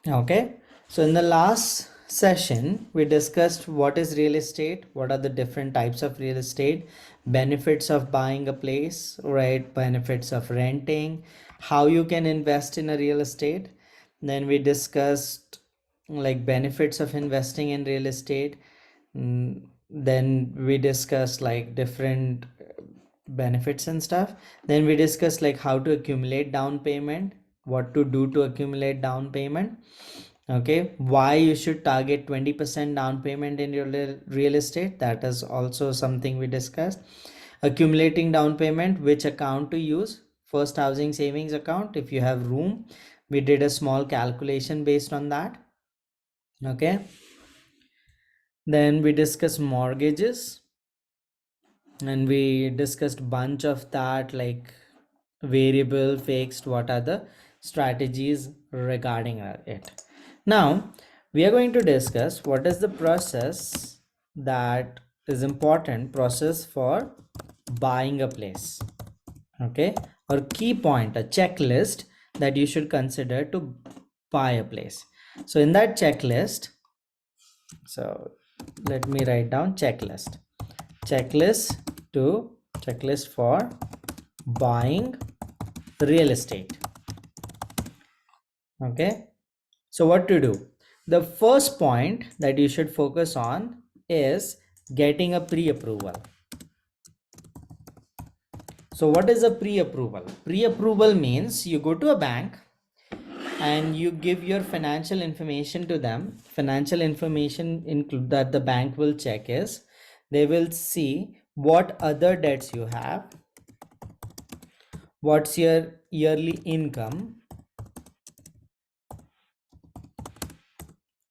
Okay, so in the last session, we discussed what is real estate, what are the different types of real estate, benefits of buying a place, right? Benefits of renting, how you can invest in a real estate. Then we discussed like benefits of investing in real estate. Then we discussed like different benefits and stuff. Then we discussed like how to accumulate down payment, what to do to accumulate down payment. Okay, why you should target 20% down payment in your real estate, that is also something we discussed. Accumulating down payment, which account to use, first housing savings account if you have room. We did a small calculation based on that. Okay, then we discussed mortgages, and we discussed bunch of that, like variable, fixed, what are the strategies regarding it. Now we are going to discuss what is the process that is important process for buying a place. Okay, or key point, a checklist that you should consider to buy a place. So in that checklist, so let me write down checklist to checklist for buying real estate. Okay, so what to do? The first point that you should focus on is getting a pre-approval. So what is a pre-approval? Pre-approval means you go to a bank and you give your financial information to them. Financial information include that the bank will check is they will see what other debts you have, what's your yearly income.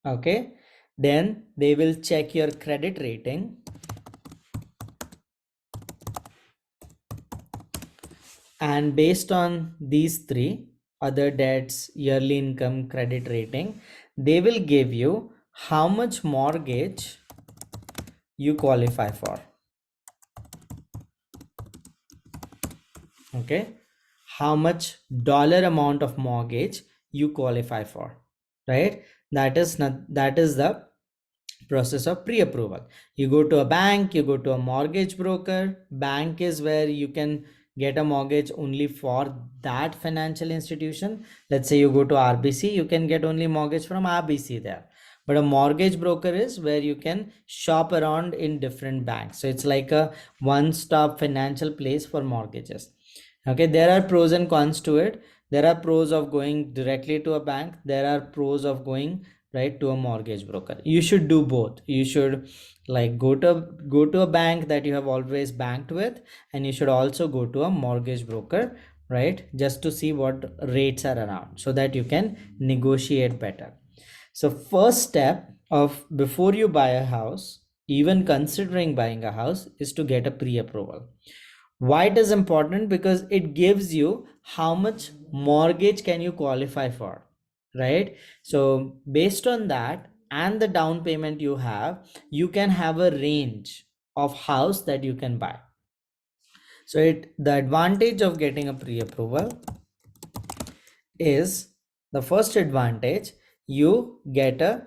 Okay, then they will check your credit rating, and based on these three, other debts, yearly income, credit rating, they will give you how much mortgage you qualify for. Okay, how much dollar amount of mortgage you qualify for, right? That is the process of pre-approval. You go to a bank, you go to a mortgage broker. Bank is where you can get a mortgage only for that financial institution. Let's say you go to RBC, you can get only mortgage from RBC there. But a mortgage broker is where you can shop around in different banks. So it's like a one-stop financial place for mortgages. Okay, there are pros and cons to it. There are pros of going directly to a bank, there are pros of going right to a mortgage broker. You should do both. You should like go to a bank that you have always banked with, and you should also go to a mortgage broker, right, just to see what rates are around so that you can negotiate better. So first step of before you buy a house, even considering buying a house, is to get a pre-approval. Why it is important? Because it gives you how much mortgage can you qualify for, right? So based on that and the down payment you have, you can have a range of house that you can buy. So the advantage of getting a pre-approval is, the first advantage, you get a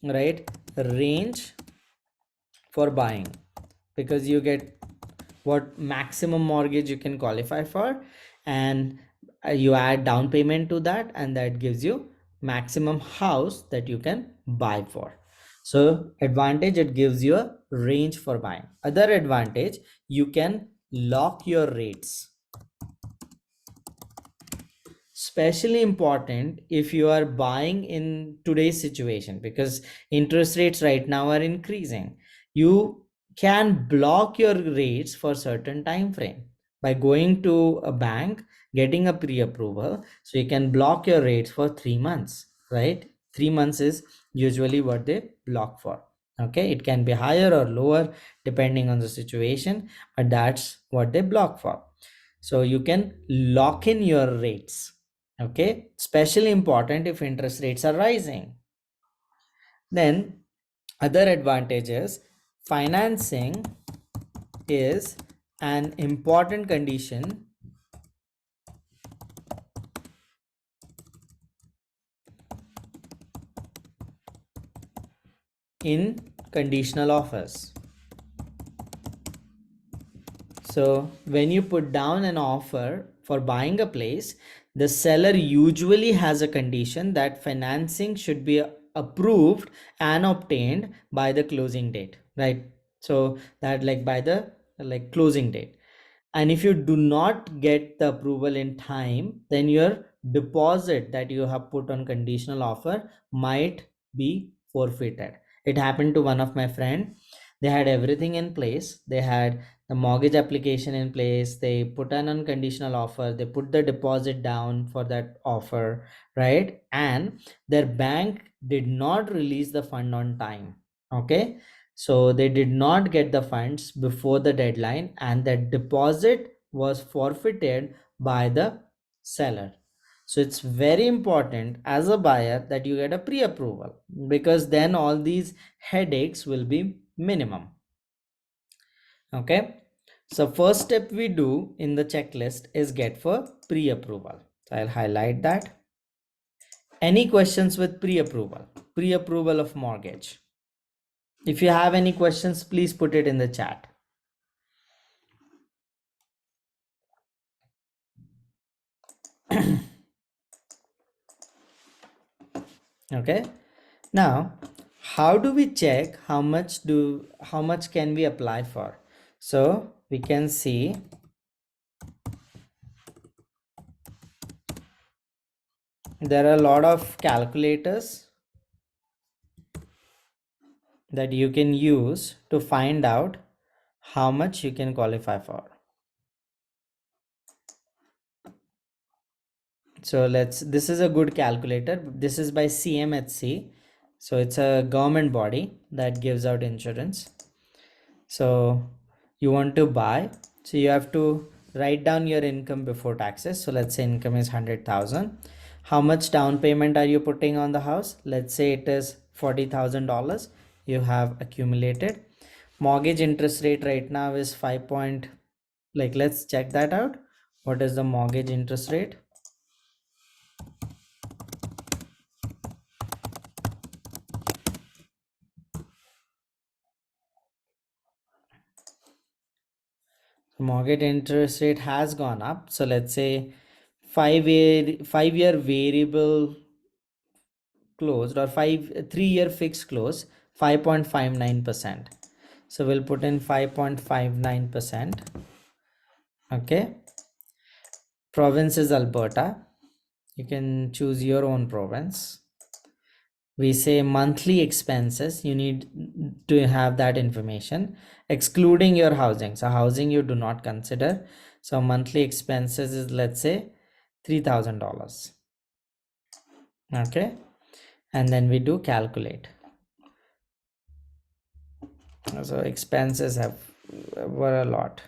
right range for buying, because you get what maximum mortgage you can qualify for, and you add down payment to that, and that gives you maximum house that you can buy for. So advantage, it gives you a range for buying. Other advantage, you can lock your rates. Especially important if you are buying in today's situation, because interest rates right now are increasing. You can block your rates for certain time frame by going to a bank, getting a pre-approval. So you can block your rates for 3 months, right? 3 months is usually what they block for. Okay, it can be higher or lower depending on the situation, but that's what they block for. So you can lock in your rates. Okay, especially important if interest rates are rising. Then other advantages, financing is an important condition in conditional offers. So when you put down an offer for buying a place, the seller usually has a condition that financing should be approved and obtained by the closing date, right? So that like by the like closing date. And if you do not get the approval in time, then your deposit that you have put on conditional offer might be forfeited. It happened to one of my friend. They had everything in place. They had the mortgage application in place. They put an unconditional offer. They put the deposit down for that offer, right? And their bank did not release the fund on time. Okay, so they did not get the funds before the deadline, and the deposit was forfeited by the seller. So it's very important as a buyer that you get a pre-approval, because then all these headaches will be minimum. Okay, so first step we do in the checklist is get for pre-approval. So I'll highlight that. Any questions with pre-approval of mortgage? If you have any questions, please put it in the chat. Okay, now how do we check how much can we apply for? So we can see there are a lot of calculators that you can use to find out how much you can qualify for. So this is a good calculator. This is by CMHC. So it's a government body that gives out insurance. So you want to buy, so you have to write down your income before taxes. So let's say income is 100,000. How much down payment are you putting on the house? Let's say it is $40,000 you have accumulated. Mortgage interest rate right now is 5 point, like let's check that out. What is the mortgage interest rate? Mortgage interest rate has gone up. So let's say 5-year variable closed, or 3-year fixed close, 5.59%. So we'll put in 5.59%. Okay, province is Alberta. You can choose your own province. We say monthly expenses, you need to have that information excluding your housing. So housing you do not consider. So monthly expenses is, let's say, $3,000. Okay, and then we do calculate. So expenses were a lot.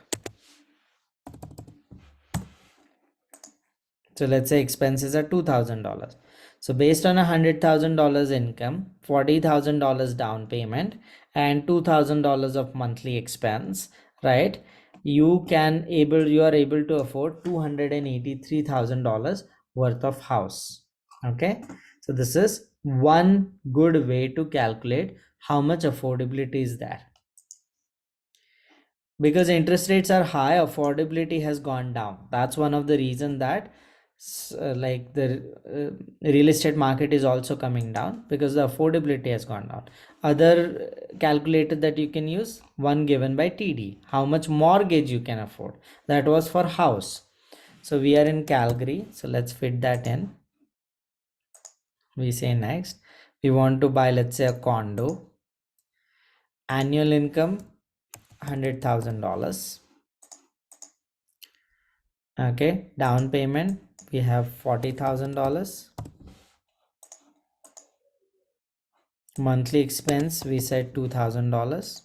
So let's say expenses are $2,000. So based on $100,000 income, $40,000 down payment, and $2,000 of monthly expense, right? You are able to afford $283,000 worth of house. Okay, so this is one good way to calculate how much affordability is there. Because interest rates are high, affordability has gone down. That's one of the reason that like the real estate market is also coming down, because the affordability has gone down. Other calculator that you can use, one given by TD, how much mortgage you can afford. That was for house. So we are in Calgary, so let's fit that in. We say next, we want to buy, let's say, a condo. Annual income $100,000. Okay, down payment we have $40,000. Monthly expense we said $2,000.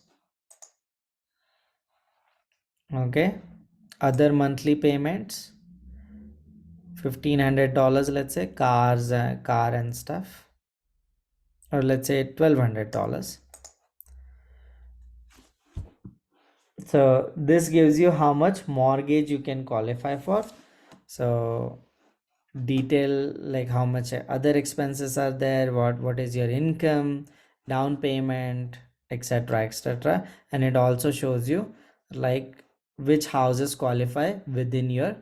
Okay, other monthly payments $1,500, let's say, car and stuff, or let's say $1,200. So this gives you how much mortgage you can qualify for. So detail like how much other expenses are there, what is your income, down payment, etc., etc. And it also shows you like which houses qualify within your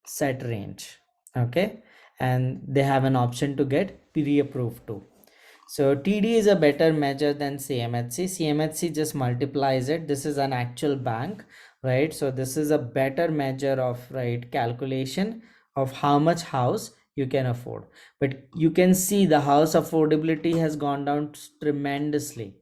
set range. Okay, and they have an option to get pre-approved too. So TD is a better measure than CMHC. CMHC just multiplies it. This is an actual bank, right? So this is a better measure of, right, calculation of how much house you can afford. But you can see the house affordability has gone down tremendously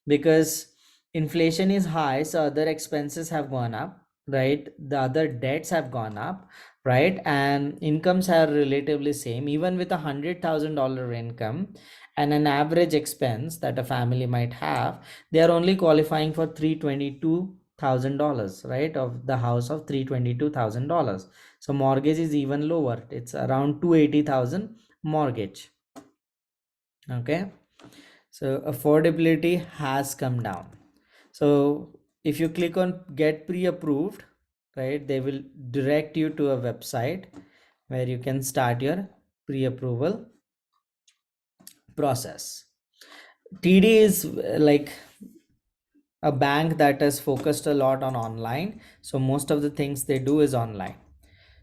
because inflation is high, so other expenses have gone up, right? The other debts have gone up, right? And incomes are relatively same. Even with $100,000 income and an average expense that a family might have, they are only qualifying for $322,000, right? Of the house of $322,000. So mortgage is even lower. It's around 280,000 mortgage. Okay, so affordability has come down. So if you click on get pre-approved, right, they will direct you to a website where you can start your pre-approval process. TD is like a bank that is focused a lot on online. So most of the things they do is online.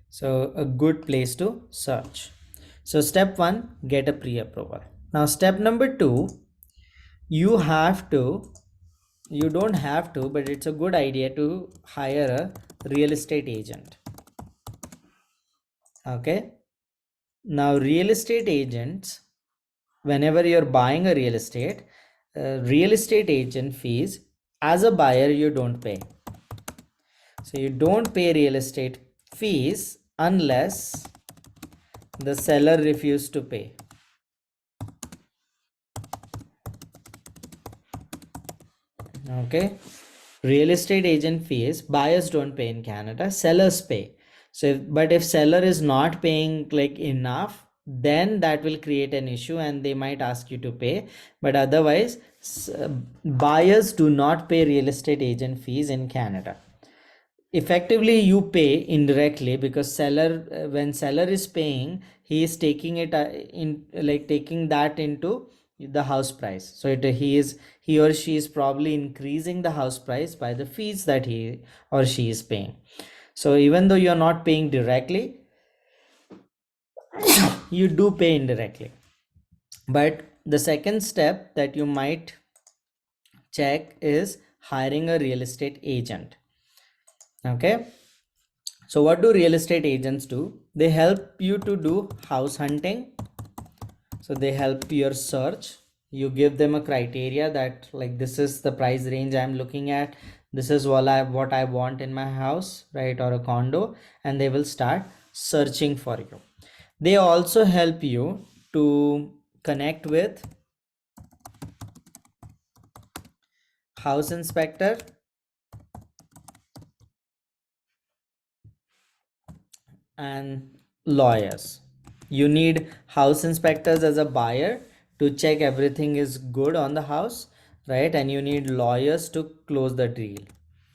So a good place to search. So step one, get a pre-approval. Now step number two, you have to, you don't have to, but it's a good idea to hire a real estate agent. Okay. Now real estate agents, whenever you're buying a real estate agent fees, as a buyer you don't pay. So you don't pay real estate fees unless the seller refuses to pay. Okay, real estate agent fees buyers don't pay in Canada, sellers pay. So but if seller is not paying like enough, then that will create an issue and they might ask you to pay. But otherwise buyers do not pay real estate agent fees in Canada. Effectively you pay indirectly because seller, when seller is paying, he is taking it in, like taking that into the house price. So he or she is probably increasing the house price by the fees that he or she is paying. So even though you're not paying directly, you do pay indirectly. But the second step that you might check is hiring a real estate agent. Okay, so what do real estate agents do? They help you to do house hunting. So they help your search. You give them a criteria that like this is the price range I'm looking at. This is what I want in my house, right, or a condo, and they will start searching for you. They also help you to connect with house inspector and lawyers. You need house inspectors as a buyer to check everything is good on the house, right? And you need lawyers to close the deal,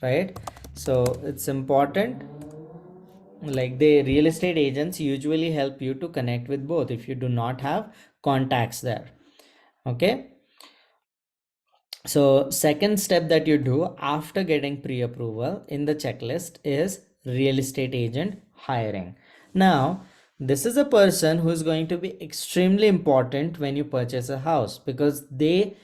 right? So it's important, like the real estate agents usually help you to connect with both if you do not have contacts there. Okay, so second step that you do after getting pre-approval in the checklist is real estate agent hiring. Now, this is a person who is going to be extremely important when you purchase a house because they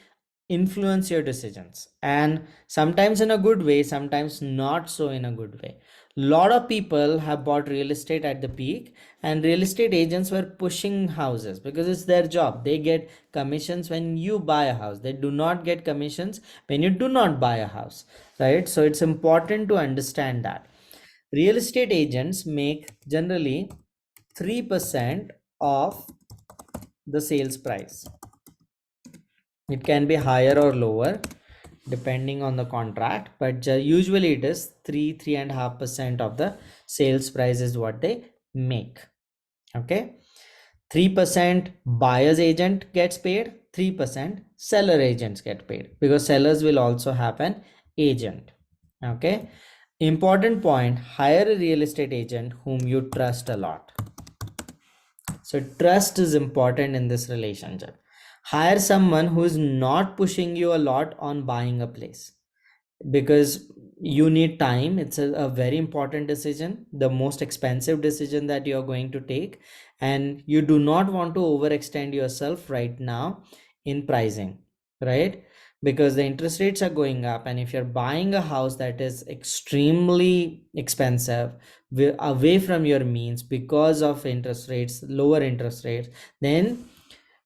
influence your decisions, and sometimes in a good way, sometimes not so in a good way. Lot of people have bought real estate at the peak, and real estate agents were pushing houses because it's their job. They get commissions when you buy a house, they do not get commissions when you do not buy a house, right? So it's important to understand that real estate agents make generally 3% of the sales price. It can be higher or lower depending on the contract, but usually it is 3.5% of the sales price is what they make. Okay, 3% buyer's agent gets paid, 3% seller agents get paid because sellers will also have an agent. Okay, important point, hire a real estate agent whom you trust a lot. So trust is important in this relationship. Hire someone who is not pushing you a lot on buying a place, because you need time. It's a very important decision, the most expensive decision that you're going to take, and you do not want to overextend yourself right now in pricing, right? Because the interest rates are going up, and if you're buying a house that is extremely expensive, away from your means because of interest rates, lower interest rates, then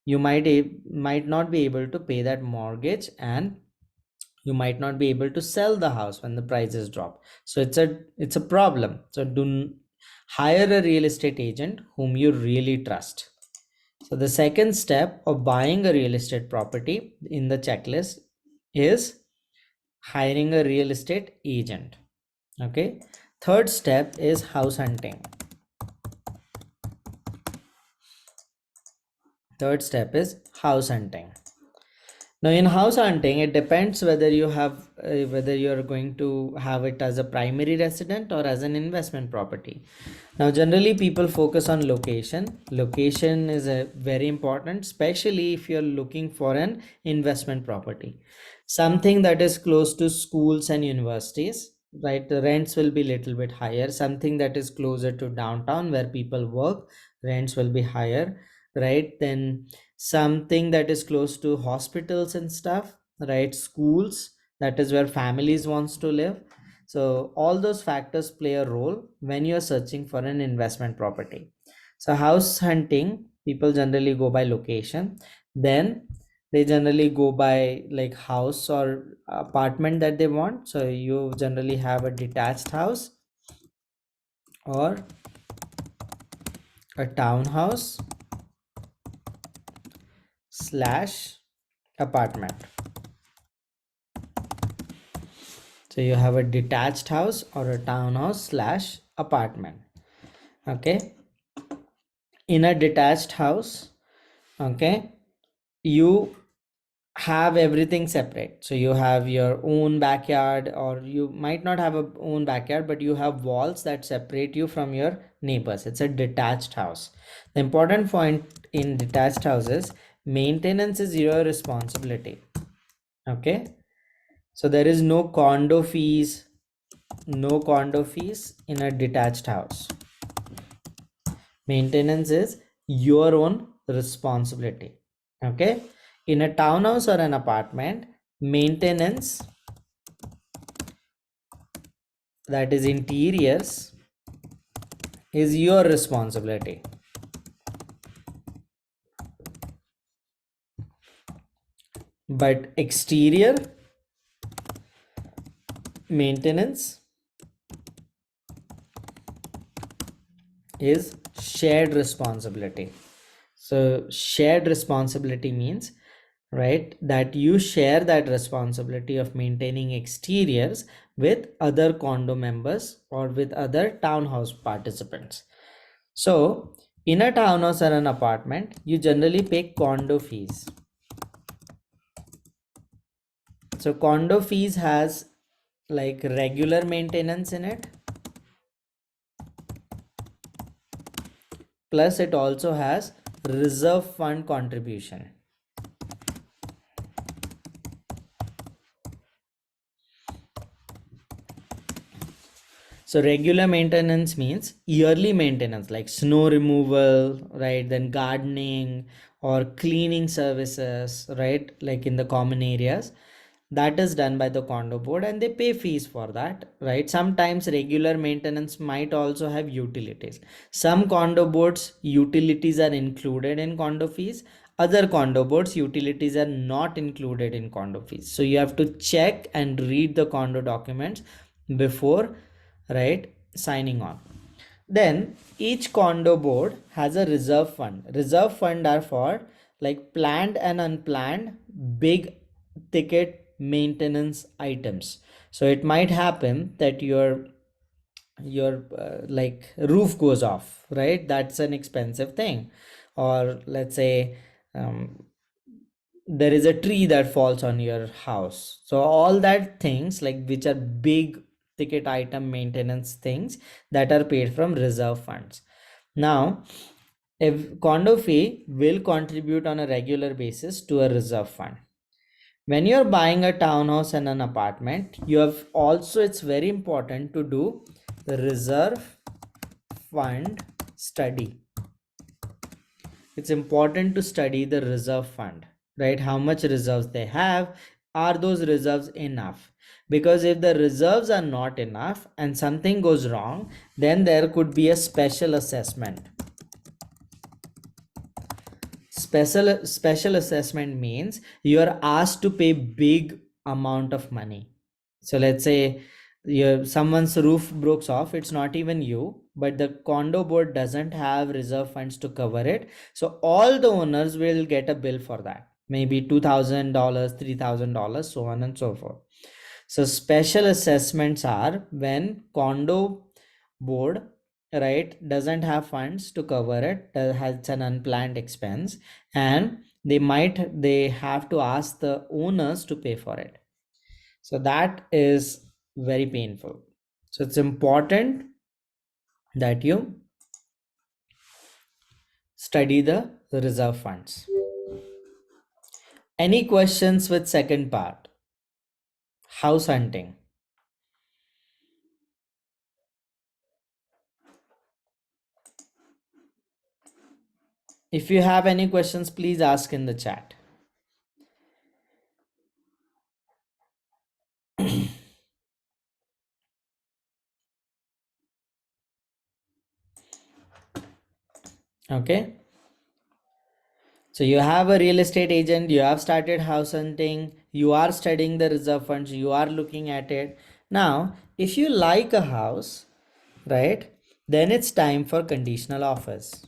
you might not be able to pay that mortgage, and you might not be able to sell the house when the prices drop. So it's a problem. So hire a real estate agent whom you really trust. So the second step of buying a real estate property in the checklist is hiring a real estate agent. Okay, third step is house hunting. Third step is house hunting. Now, in house hunting, it depends whether you're going to have it as a primary resident or as an investment property. Now, generally, people focus on location. Location is a very important, especially if you're looking for an investment property, something that is close to schools and universities. Right, the rents will be little bit higher. Something that is closer to downtown where people work, rents will be higher. Right, then something that is close to hospitals and stuff, right, schools, that is where families wants to live. So all those factors play a role when you're searching for an investment property. So house hunting, people generally go by location, then they generally go by like house or apartment that they want. So you generally have a detached house or a townhouse slash apartment. So you have a detached house or a townhouse slash apartment. Okay. In a detached house, okay, you have everything separate. So you have your own backyard, or you might not have a own backyard, but you have walls that separate you from your neighbors. It's a detached house. The important point in detached houses, maintenance is your responsibility. Okay. So there is no condo fees, no condo fees in a detached house. Maintenance is your own responsibility. Okay. In a townhouse or an apartment, maintenance, that is interiors, is your responsibility. But exterior maintenance is shared responsibility. So shared responsibility means, right, that you share that responsibility of maintaining exteriors with other condo members or with other townhouse participants. So in a townhouse or an apartment, you generally pay condo fees. So condo fees has like regular maintenance in it, plus it also has reserve fund contribution. So regular maintenance means yearly maintenance like snow removal, right? Then gardening or cleaning services, right? Like in the common areas. That is done by the condo board and they pay fees for that, right? Sometimes regular maintenance might also have utilities. Some condo boards, utilities are included in condo fees. Other condo boards, utilities are not included in condo fees. So you have to check and read the condo documents before, right, signing on. Then each condo board has a reserve fund. Reserve fund are for like planned and unplanned big ticket maintenance items. So it might happen that your like roof goes off, right? That's an expensive thing. Or let's say there is a tree that falls on your house. So all that things like which are big ticket item maintenance things that are paid from reserve funds. Now Condo fee will contribute on a regular basis to a reserve fund. When you're buying a townhouse and an apartment, you have also, it's very important to do the reserve fund study. It's important to study the reserve fund, right? How much reserves they have. Are those reserves enough? Because if the reserves are not enough and something goes wrong, then there could be a special assessment. Special assessment means you are asked to pay big amount of money. So let's say someone's roof breaks off, it's not even you, but the condo board doesn't have reserve funds to cover it, so all the owners will get a bill for that, maybe $2,000, $3,000, so on and so forth. So special assessments are when condo board, right, doesn't have funds to cover it, has an unplanned expense, and they have to ask the owners to pay for it. So that is very painful. So it's important that you study the reserve funds. Any questions with second part? House hunting. If you have any questions, please ask in the chat. Okay. So you have a real estate agent, you have started house hunting, you are studying the reserve funds, you are looking at it. Now, if you like a house, right, then it's time for conditional offers.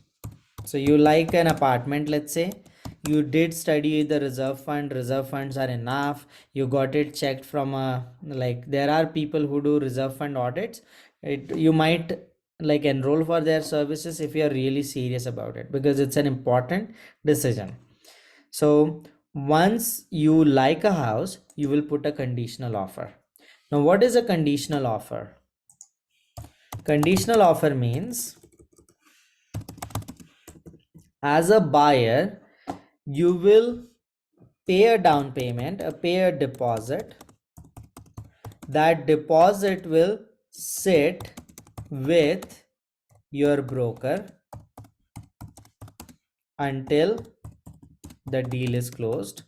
So you like an apartment, let's say, you did study the reserve funds are enough, you got it checked from like there are people who do reserve fund audits. You might like enroll for their services if you are really serious about it, because it's an important decision. So once you like a house, you will put a conditional offer. Now what is a conditional offer? Conditional offer means, as a buyer, you will pay a down payment, pay a deposit. That deposit will sit with your broker until the deal is closed.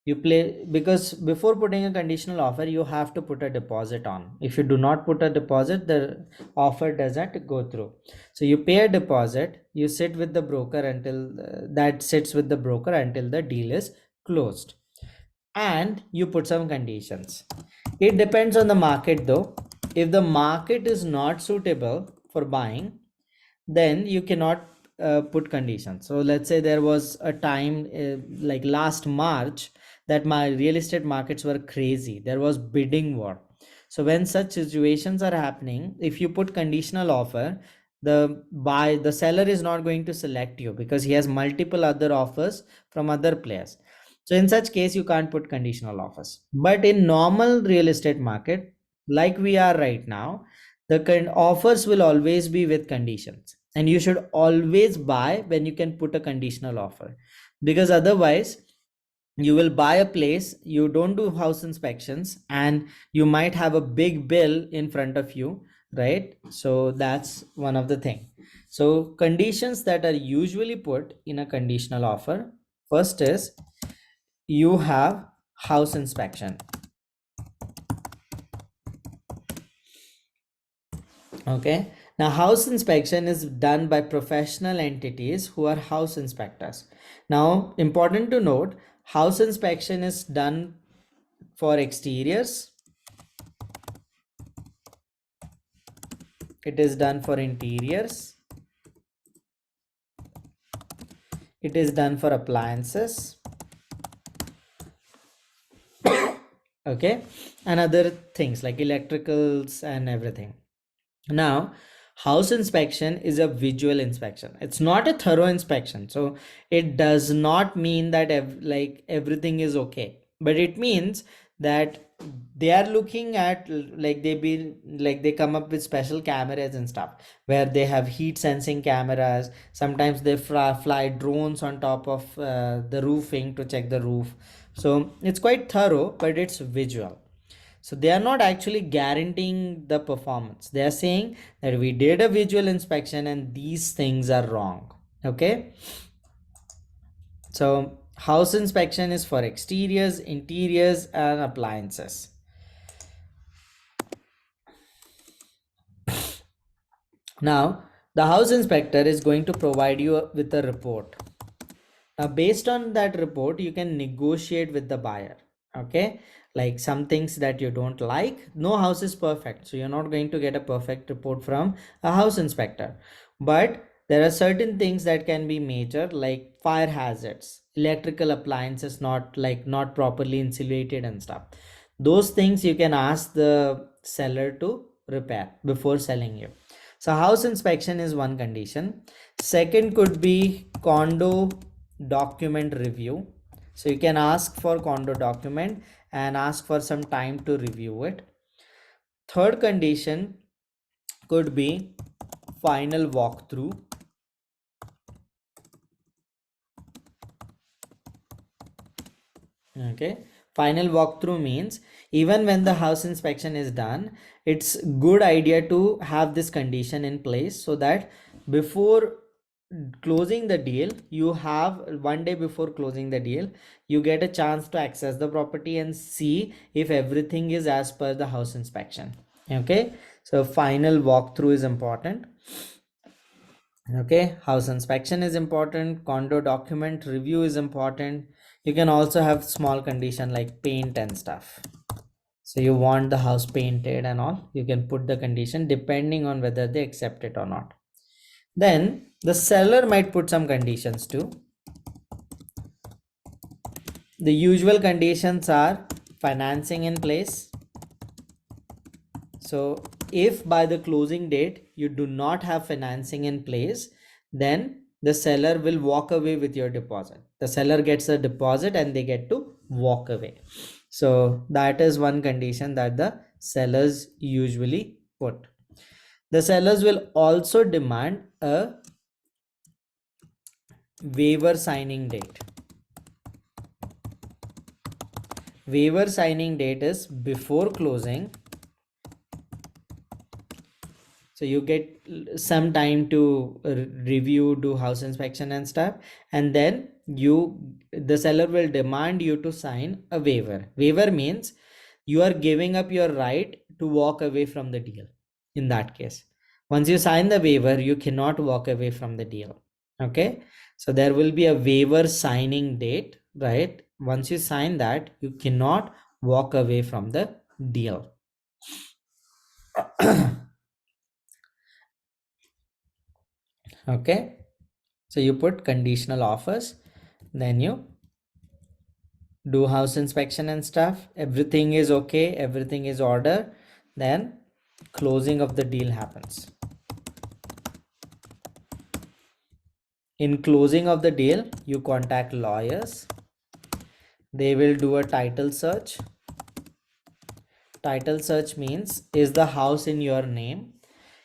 You play, because before putting a conditional offer, you have to put a deposit on. If you do not put a deposit, the offer doesn't go through. So you pay a deposit, you sit with the broker until that sits with the broker until the deal is closed, and you put some conditions. It depends on the market though. If the market is not suitable for buying, then you cannot put conditions. So let's say there was a time like last March that my real estate markets were crazy, there was bidding war. So when such situations are happening, if you put conditional offer, the seller is not going to select you because he has multiple other offers from other players. So in such case, you can't put conditional offers. But in normal real estate market, like we are right now, the offers will always be with conditions, and you should always buy when you can put a conditional offer, because otherwise you will buy a place, you don't do house inspections, and you might have a big bill in front of you, right? So that's one of the thing. So conditions that are usually put in a conditional offer, first is you have house inspection. Okay. Now, house inspection is done by professional entities who are house inspectors. Now, important to note, house inspection is done for exteriors, it is done for interiors, it is done for appliances, okay, and other things like electricals and everything. Now, house inspection is a visual inspection. It's not a thorough inspection. So it does not mean that like everything is okay, but it means that they are looking at, like they come up with special cameras and stuff where they have heat sensing cameras. Sometimes they fly drones on top of the roofing to check the roof. So it's quite thorough, but it's visual. So they are not actually guaranteeing the performance. They are saying that we did a visual inspection and these things are wrong. Okay. So house inspection is for exteriors, interiors, and appliances. Now, the house inspector is going to provide you with a report. Now, based on that report, you can negotiate with the buyer. Okay, like some things that you don't like. No house is perfect, so you're not going to get a perfect report from a house inspector. But there are certain things that can be major, like fire hazards, electrical appliances not properly insulated and stuff. Those things you can ask the seller to repair before selling you. So house inspection is one condition. Second could be condo document review. So you can ask for condo document and ask for some time to review it. Third condition could be final walkthrough. Okay, final walkthrough means even when the house inspection is done, it's good idea to have this condition in place so that before closing the deal, you have 1 day before closing the deal, you get a chance to access the property and see if everything is as per the house inspection. Okay, so final walkthrough is important. Okay, house inspection is important, condo document review is important. You can also have small condition like paint and stuff. So you want the house painted and all, you can put the condition depending on whether they accept it or not. Then the seller might put some conditions too. The usual conditions are financing in place. So if by the closing date you do not have financing in place, then the seller will walk away with your deposit. The seller gets a deposit and they get to walk away. So that is one condition that the sellers usually put. The sellers will also demand a waiver signing date. Waiver signing date is before closing, so you get some time to review, do house inspection and stuff, and then the seller will demand you to sign a waiver. Waiver means you are giving up your right to walk away from the deal. In that case, once you sign the waiver, you cannot walk away from the deal. Okay, so there will be a waiver signing date, right? Once you sign that, you cannot walk away from the deal. Okay, so you put conditional offers, then you do house inspection and stuff, everything is okay, everything is order, then closing of the deal happens. In closing of the deal, you contact lawyers, they will do a title search. Title search means, is the house in your name?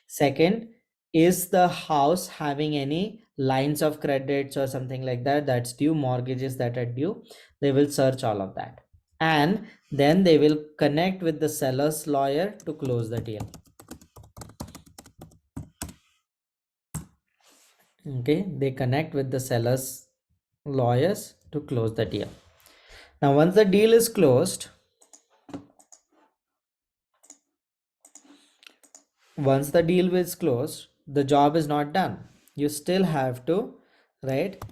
Second, is the house having any lines of credits or something like that that's due, mortgages that are due? They will search all of that. And then they will connect with the seller's lawyer to close the deal. Okay, they connect with the seller's lawyers to close the deal. Now, once the deal is closed, the job is not done. You still have to, right,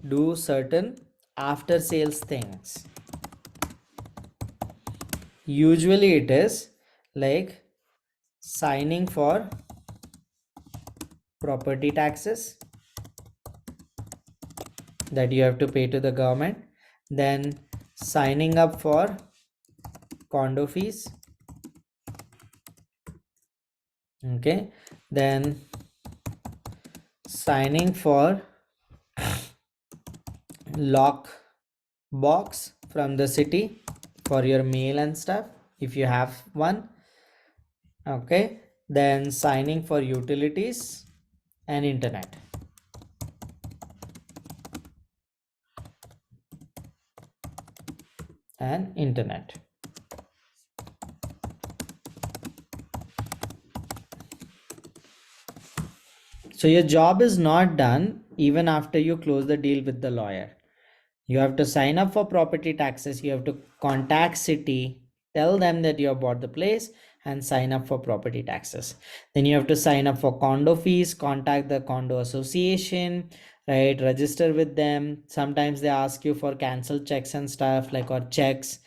do certain after sales things. Usually it is like signing for property taxes that you have to pay to the government, then signing up for condo fees. Okay, then signing for lock box from the city, for your mail and stuff if you have one. Okay, then signing for utilities and internet. And internet. So your job is not done even after you close the deal with the lawyer. You have to sign up for property taxes. You have to contact city, tell them that you have bought the place and sign up for property taxes. Then you have to sign up for condo fees, contact the condo association, right? Register with them. Sometimes they ask you for cancel checks and stuff like or checks.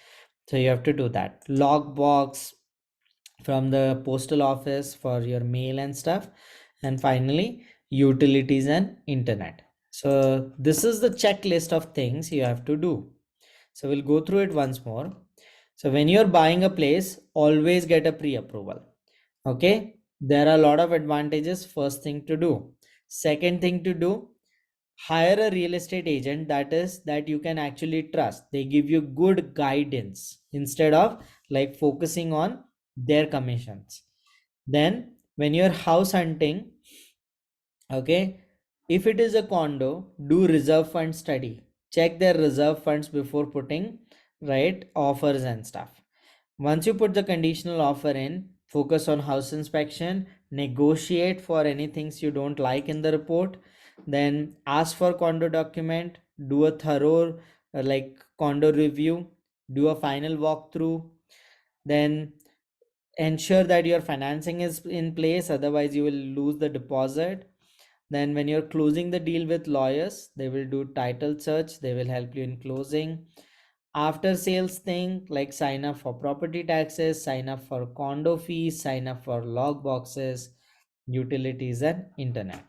So you have to do that. Log box from the postal office for your mail and stuff. And finally, utilities and internet. So this is the checklist of things you have to do. So we'll go through it once more. So when you're buying a place, always get a pre-approval. Okay, there are a lot of advantages. First thing to do. Second thing to do, hire a real estate agent that you can actually trust. They give you good guidance instead of like focusing on their commissions. Then when you're house hunting, okay, if it is a condo, do reserve fund study. Check their reserve funds before putting right offers and stuff. Once you put the conditional offer in, focus on house inspection, negotiate for any things you don't like in the report, then ask for condo document, do a thorough like condo review, do a final walkthrough, then ensure that your financing is in place, otherwise you will lose the deposit. Then when you're closing the deal with lawyers, they will do title search, they will help you in closing. After sales thing like sign up for property taxes, sign up for condo fees, sign up for log boxes, utilities and internet.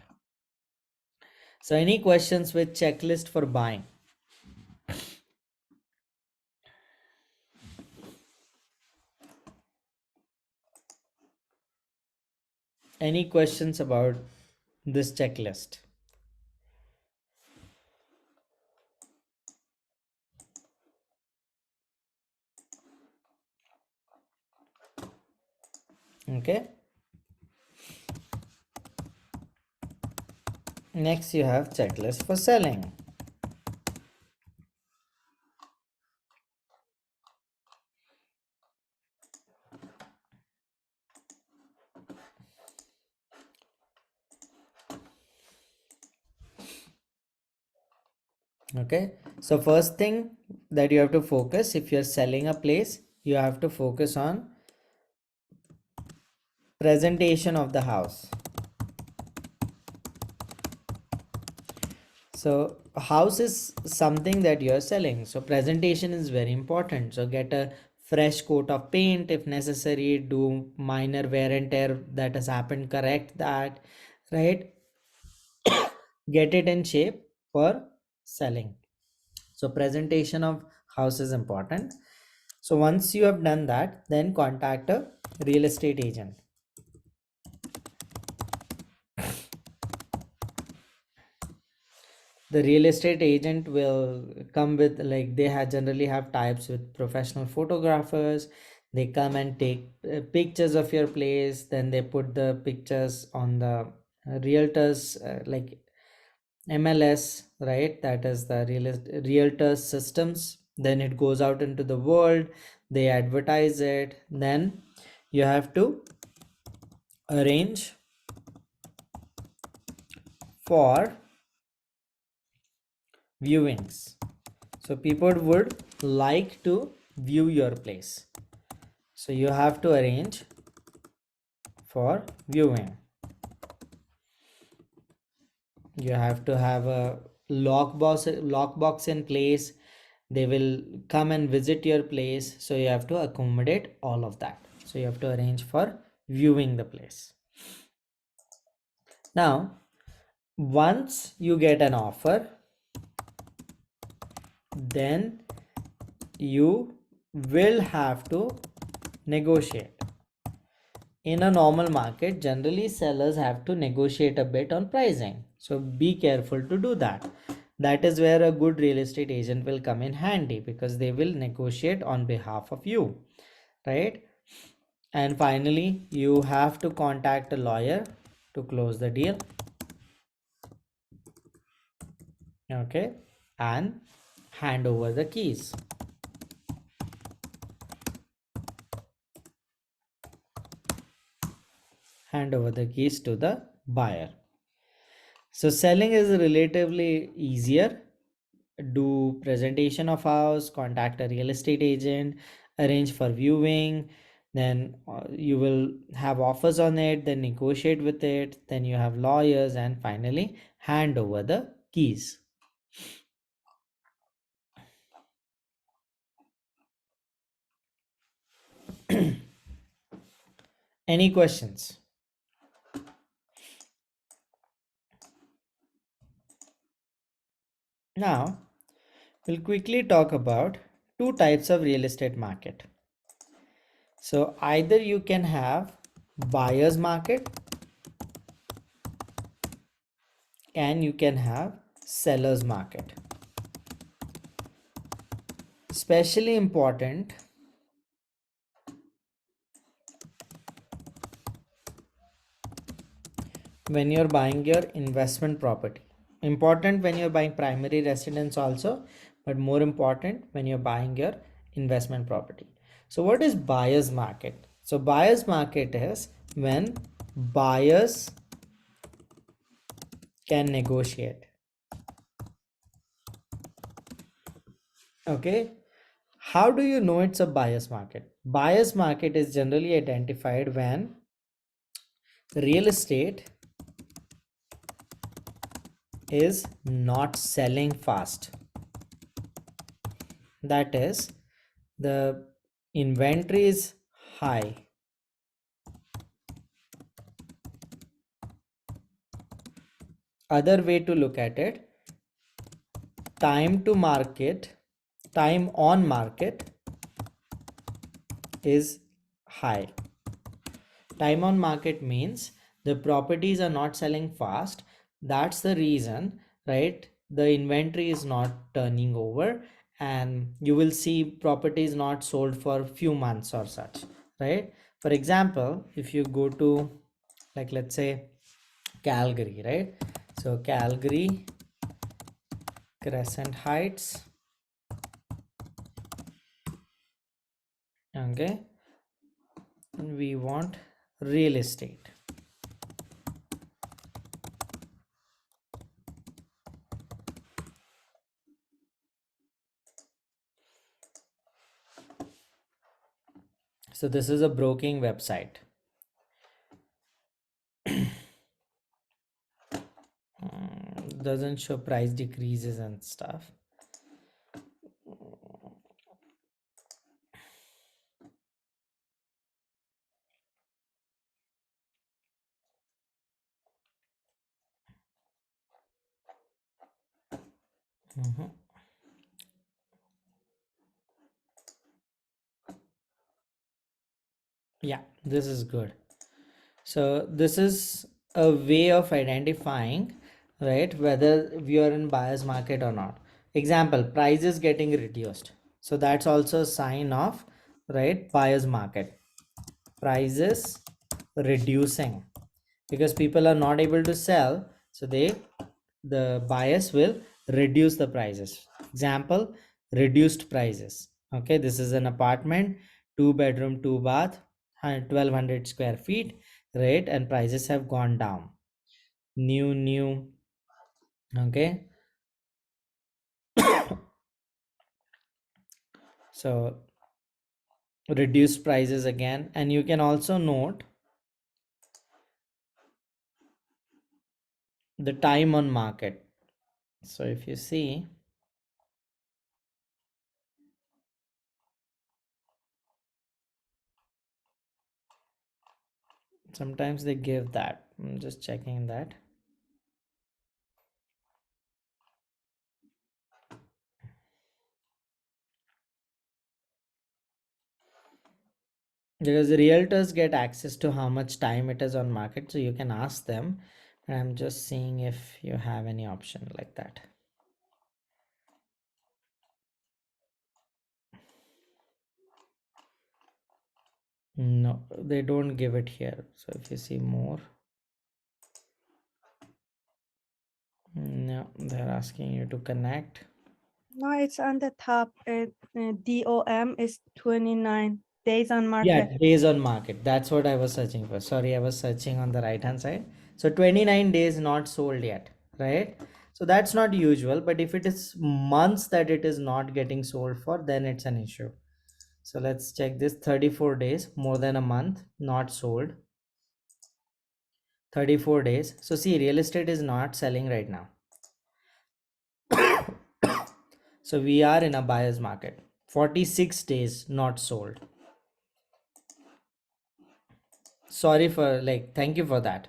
So any questions with checklist for buying? Any questions about this checklist? Okay, next you have checklist for selling. Okay, so first thing that you have to focus, if you're selling a place, you have to focus on presentation of the house. So house is something that you're selling, so presentation is very important. So get a fresh coat of paint if necessary, do minor wear and tear that has happened, correct that, right? Get it in shape for selling. So presentation of house is important. So once you have done that, then contact a real estate agent. The real estate agent will come with like they have generally have types with professional photographers. They come and take pictures of your place, then they put the pictures on the realtors like MLS, right? That is the realtors systems. Then it goes out into the world, they advertise it. Then you have to arrange for viewings. So people would like to view your place. So you have to arrange for viewing. You have to have a lockbox in place. They will come and visit your place. So you have to accommodate all of that. So you have to arrange for viewing the place. Now, once you get an offer, then you will have to negotiate. In a normal market, generally sellers have to negotiate a bit on pricing. So be careful to do that. That is where a good real estate agent will come in handy, because they will negotiate on behalf of you, right? And finally, you have to contact a lawyer to close the deal. Okay, and hand over the keys. Hand over the keys to the buyer. So selling is relatively easier. Do presentation of house, contact a real estate agent, arrange for viewing, then you will have offers on it, then negotiate with it, then you have lawyers, and finally hand over the keys. Any questions? Now we'll quickly talk about two types of real estate market. So either you can have buyer's market and you can have seller's market. Especially important when you're buying your investment property. Important when you're buying primary residence also, but more important when you're buying your investment property. So what is buyer's market? So buyer's market is when buyers can negotiate. Okay, how do you know it's a buyer's market? Buyer's market is generally identified when real estate is not selling fast. That is, the inventory is high. Other way to look at it, time to market, time on market is high. Time on market means the properties are not selling fast. That's the reason, right? The inventory is not turning over, and you will see properties not sold for few months or such, right? For example, if you go to, like, let's say Calgary, right? So Calgary, Crescent Heights, okay, and we want real estate. So this is a broking website. Doesn't show price decreases and stuff. Mhm. Yeah, this is good. So this is a way of identifying, right, whether we are in buyer's market or not. Example, price is getting reduced. So that's also a sign of, right, buyer's market. Prices reducing because people are not able to sell, so the buyers will reduce the prices. Example, reduced prices. Okay, this is an apartment, 2 bedroom 2 bath, 1200 square feet, right? And prices have gone down. New. Okay, so reduced prices again. And you can also note the time on market. So if you see, sometimes they give that. I'm just checking that. Because realtors get access to how much time it is on market, so you can ask them. And I'm just seeing if you have any option like that. No, they don't give it here. So if you see more, no, they're asking you to connect. No, it's on the top. DOM is 29 days on Yeah, market. days on market. That's what I was searching for. Sorry, I was searching on the right hand side. So 29 days not sold yet, right? So that's not usual, but if it is months that it is not getting sold for, then it's an issue. So let's check this. 34 days, more than a month, not sold. 34 days. So see, real estate is not selling right now. So we are in a buyer's market. 46 days not sold. Sorry for like, thank you for that.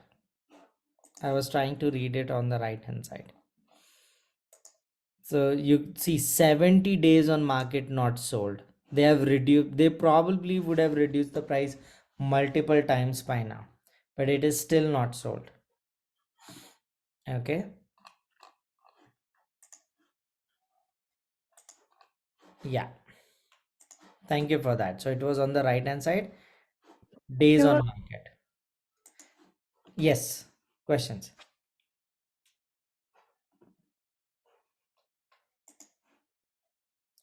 I was trying to read it on the right hand side. So you see 70 days on market not sold. They have reduced, they probably would have reduced the price multiple times by now, but it is still not sold. Okay. Yeah. Thank you for that. So it was on the right hand side, days on Sure. market. Yes. Questions.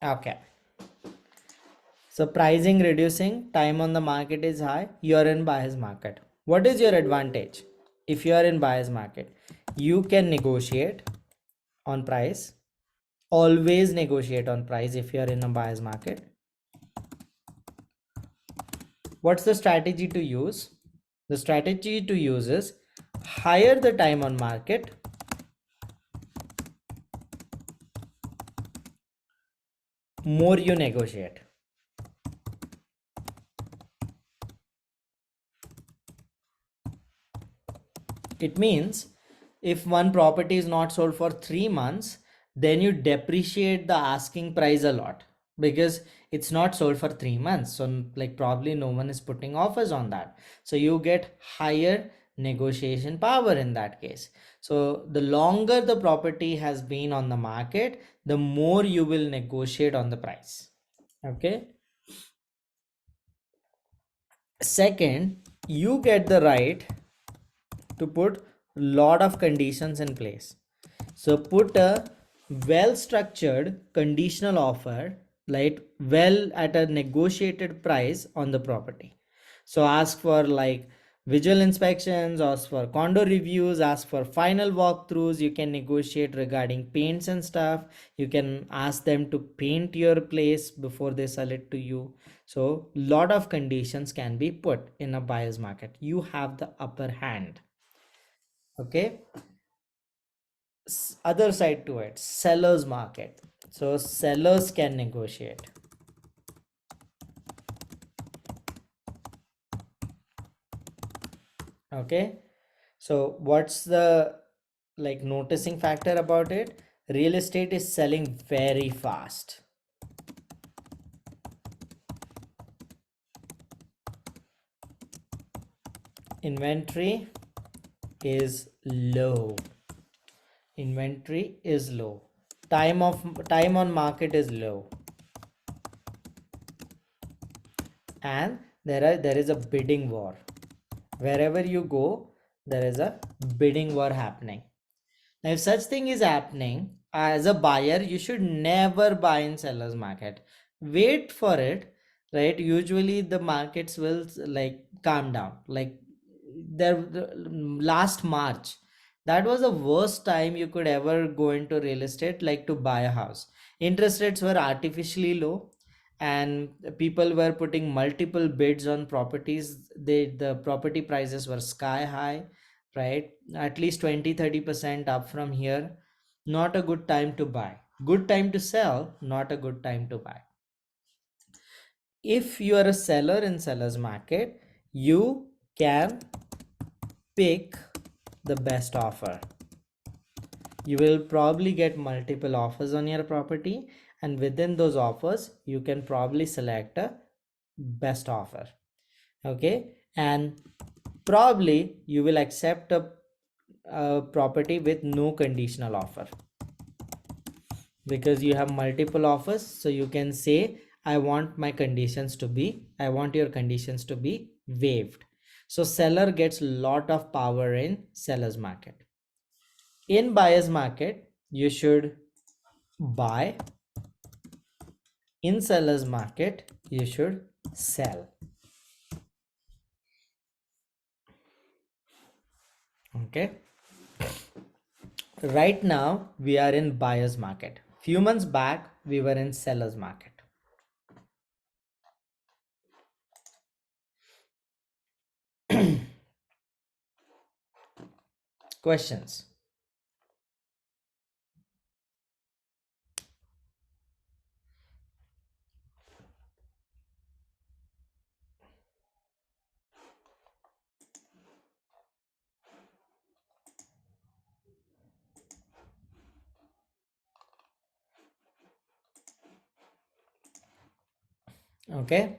Okay. So pricing reducing, time on the market is high, you're in buyer's market. What is your advantage? If you are in buyer's market, you can negotiate on price. Always negotiate on price if you are in a buyer's market. What's the strategy to use? The strategy to use is higher the time on market, more you negotiate. It means if one property is not sold for 3 months, then you depreciate the asking price a lot because it's not sold for 3 months. So, like, probably no one is putting offers on that. So, you get higher negotiation power in that case. So, the longer the property has been on the market, the more you will negotiate on the price. Okay. Second, you get the right to put lot of conditions in place. So put a well structured conditional offer, like well at a negotiated price on the property. So ask for like visual inspections, ask for condo reviews, ask for final walkthroughs. You can negotiate regarding paints and stuff. You can ask them to paint your place before they sell it to you. So lot of conditions can be put in a buyer's market. You have the upper hand. Okay. Other side to it, sellers market. So sellers can negotiate. Okay. So what's the like noticing factor about it? Real estate is selling very fast. Inventory is low. Inventory is low. Time on market is low. And there is a bidding war. Wherever you go, there is a bidding war happening. Now, if such thing is happening, as a buyer, you should never buy in seller's market. Wait for it, right? Usually the markets will like calm down. Like there last March, that was the worst time you could ever go into real estate, like to buy a house. Interest rates were artificially low and people were putting multiple bids on properties. The property prices were sky high, right? At least 20-30% up from here. Not a good time to buy. Good time to sell, not a good time to buy. If you are a seller in seller's market, you can pick the best offer. You will probably get multiple offers on your property, and within those offers you can probably select a best offer. Okay. And probably you will accept a property with no conditional offer because you have multiple offers. So you can say I want your conditions to be waived. So seller gets lot of power in seller's market. In buyer's market, you should buy. In seller's market, you should sell. Okay. Right now, we are in buyer's market. Few months back, we were in seller's market. Questions? Okay.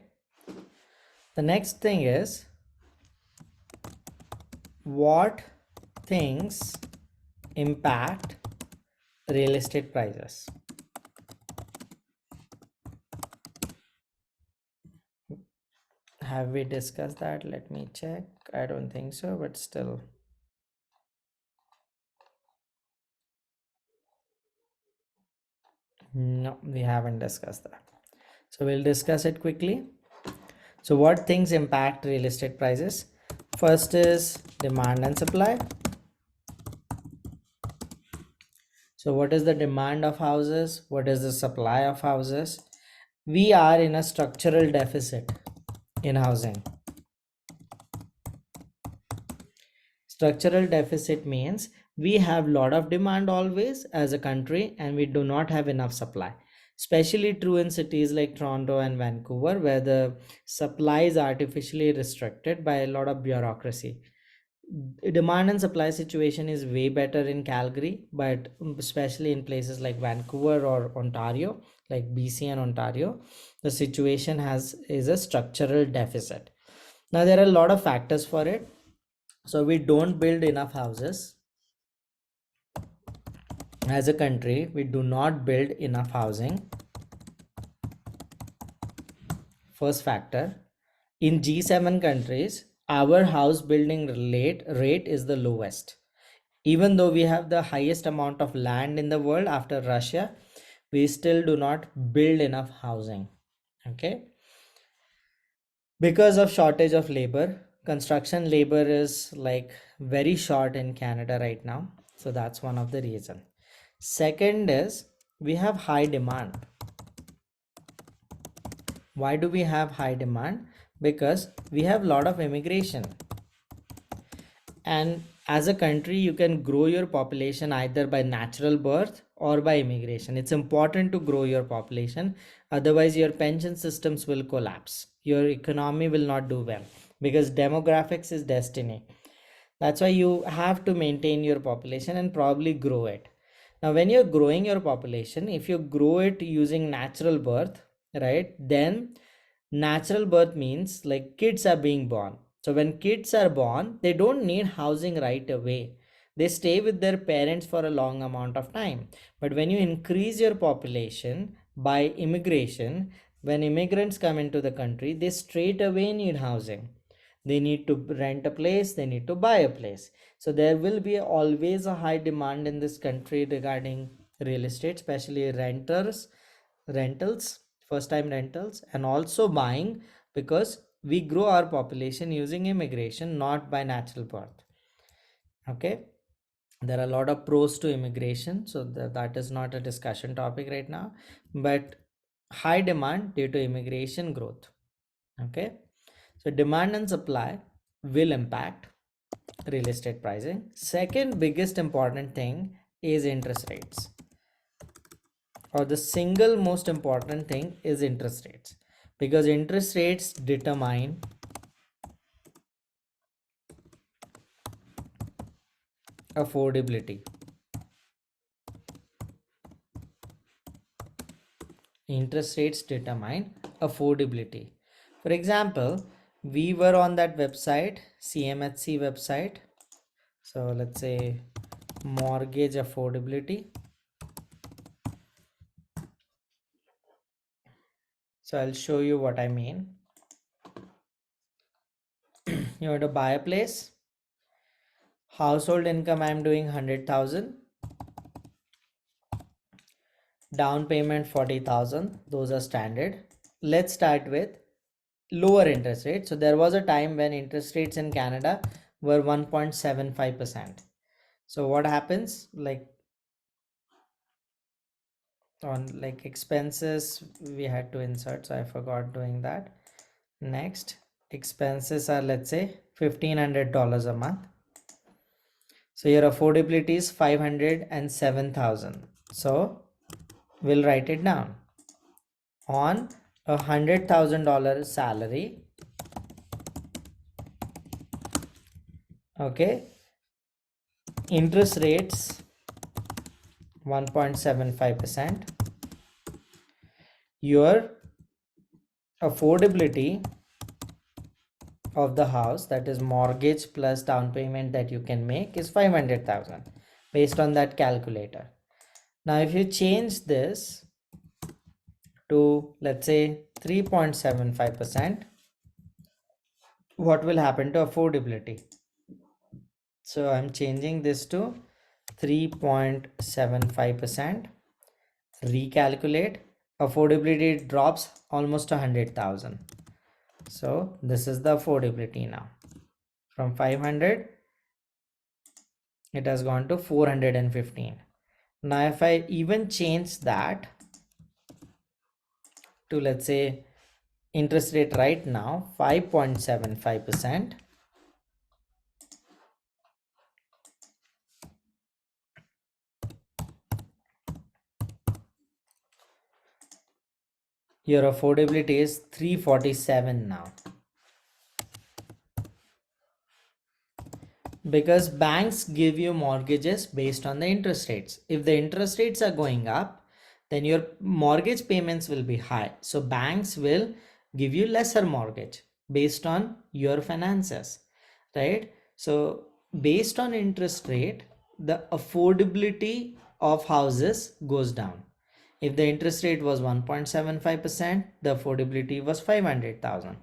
The next thing is, what things impact real estate prices? Have we discussed that? Let me check. I don't think so, but still. No, we haven't discussed that. So we'll discuss it quickly. So what things impact real estate prices? First is demand and supply. So what is the demand of houses? What is the supply of houses? We are in a structural deficit in housing. Structural deficit means we have lot of demand always as a country and we do not have enough supply. Especially true in cities like Toronto and Vancouver, where the supply is artificially restricted by a lot of bureaucracy. Demand and supply situation is way better in Calgary, but especially in places like Vancouver or Ontario, like BC and Ontario, the situation is a structural deficit. Now there are a lot of factors for it. So we don't build enough houses. As a country, we do not build enough housing. First factor. In G7 countries, our house building rate is the lowest. Even though we have the highest amount of land in the world after Russia, we still do not build enough housing. Okay. Because of shortage of labor, construction labor is like very short in Canada right now. So that's one of the reason. Second is we have high demand. Why do we have high demand? Because we have a lot of immigration. And as a country, you can grow your population either by natural birth or by immigration. It's important to grow your population. Otherwise, your pension systems will collapse. Your economy will not do well because demographics is destiny. That's why you have to maintain your population and probably grow it. Now, when you're growing your population, if you grow it using natural birth, right, then natural birth means like kids are being born. So when kids are born, they don't need housing right away. They stay with their parents for a long amount of time. But when you increase your population by immigration, when immigrants come into the country, they straight away need housing. They need to rent a place, they need to buy a place. So there will be always a high demand in this country regarding real estate, especially rentals, first time rentals, and also buying, because we grow our population using immigration, not by natural birth. Okay. There are a lot of pros to immigration, so that is not a discussion topic right now, but high demand due to immigration growth. Okay. So demand and supply will impact real estate pricing. Second biggest important thing is interest rates, or the single most important thing is interest rates, because interest rates determine affordability. Interest rates determine affordability. For example, we were on that website, CMHC website. So let's say mortgage affordability. So I'll show you what I mean. You want to buy a place, household income I'm doing 100,000, down payment 40,000, those are standard. Let's start with lower interest rate. So there was a time when interest rates in Canada were 1.75%. So what happens, like on like expenses we had to insert, so I forgot doing that. Next, expenses are, let's say, $1,500 a month. So your affordability is 507,000. So we'll write it down. On $100,000 salary, okay, interest rates 1.75%. Your affordability of the house, that is mortgage plus down payment that you can make, is 500,000 based on that calculator. Now if you change this to, let's say, 3.75%, what will happen to affordability? So I'm changing this to 3.75%. Recalculate. Affordability drops almost 100,000. So this is the affordability now. From 500, it has gone to 415. Now if I even change that to, let's say, interest rate right now 5.75%, your affordability is 347 now. Because banks give you mortgages based on the interest rates. If the interest rates are going up, then your mortgage payments will be high. So banks will give you lesser mortgage based on your finances, right? So based on interest rate, the affordability of houses goes down. If the interest rate was 1.75%, the affordability was 500,000.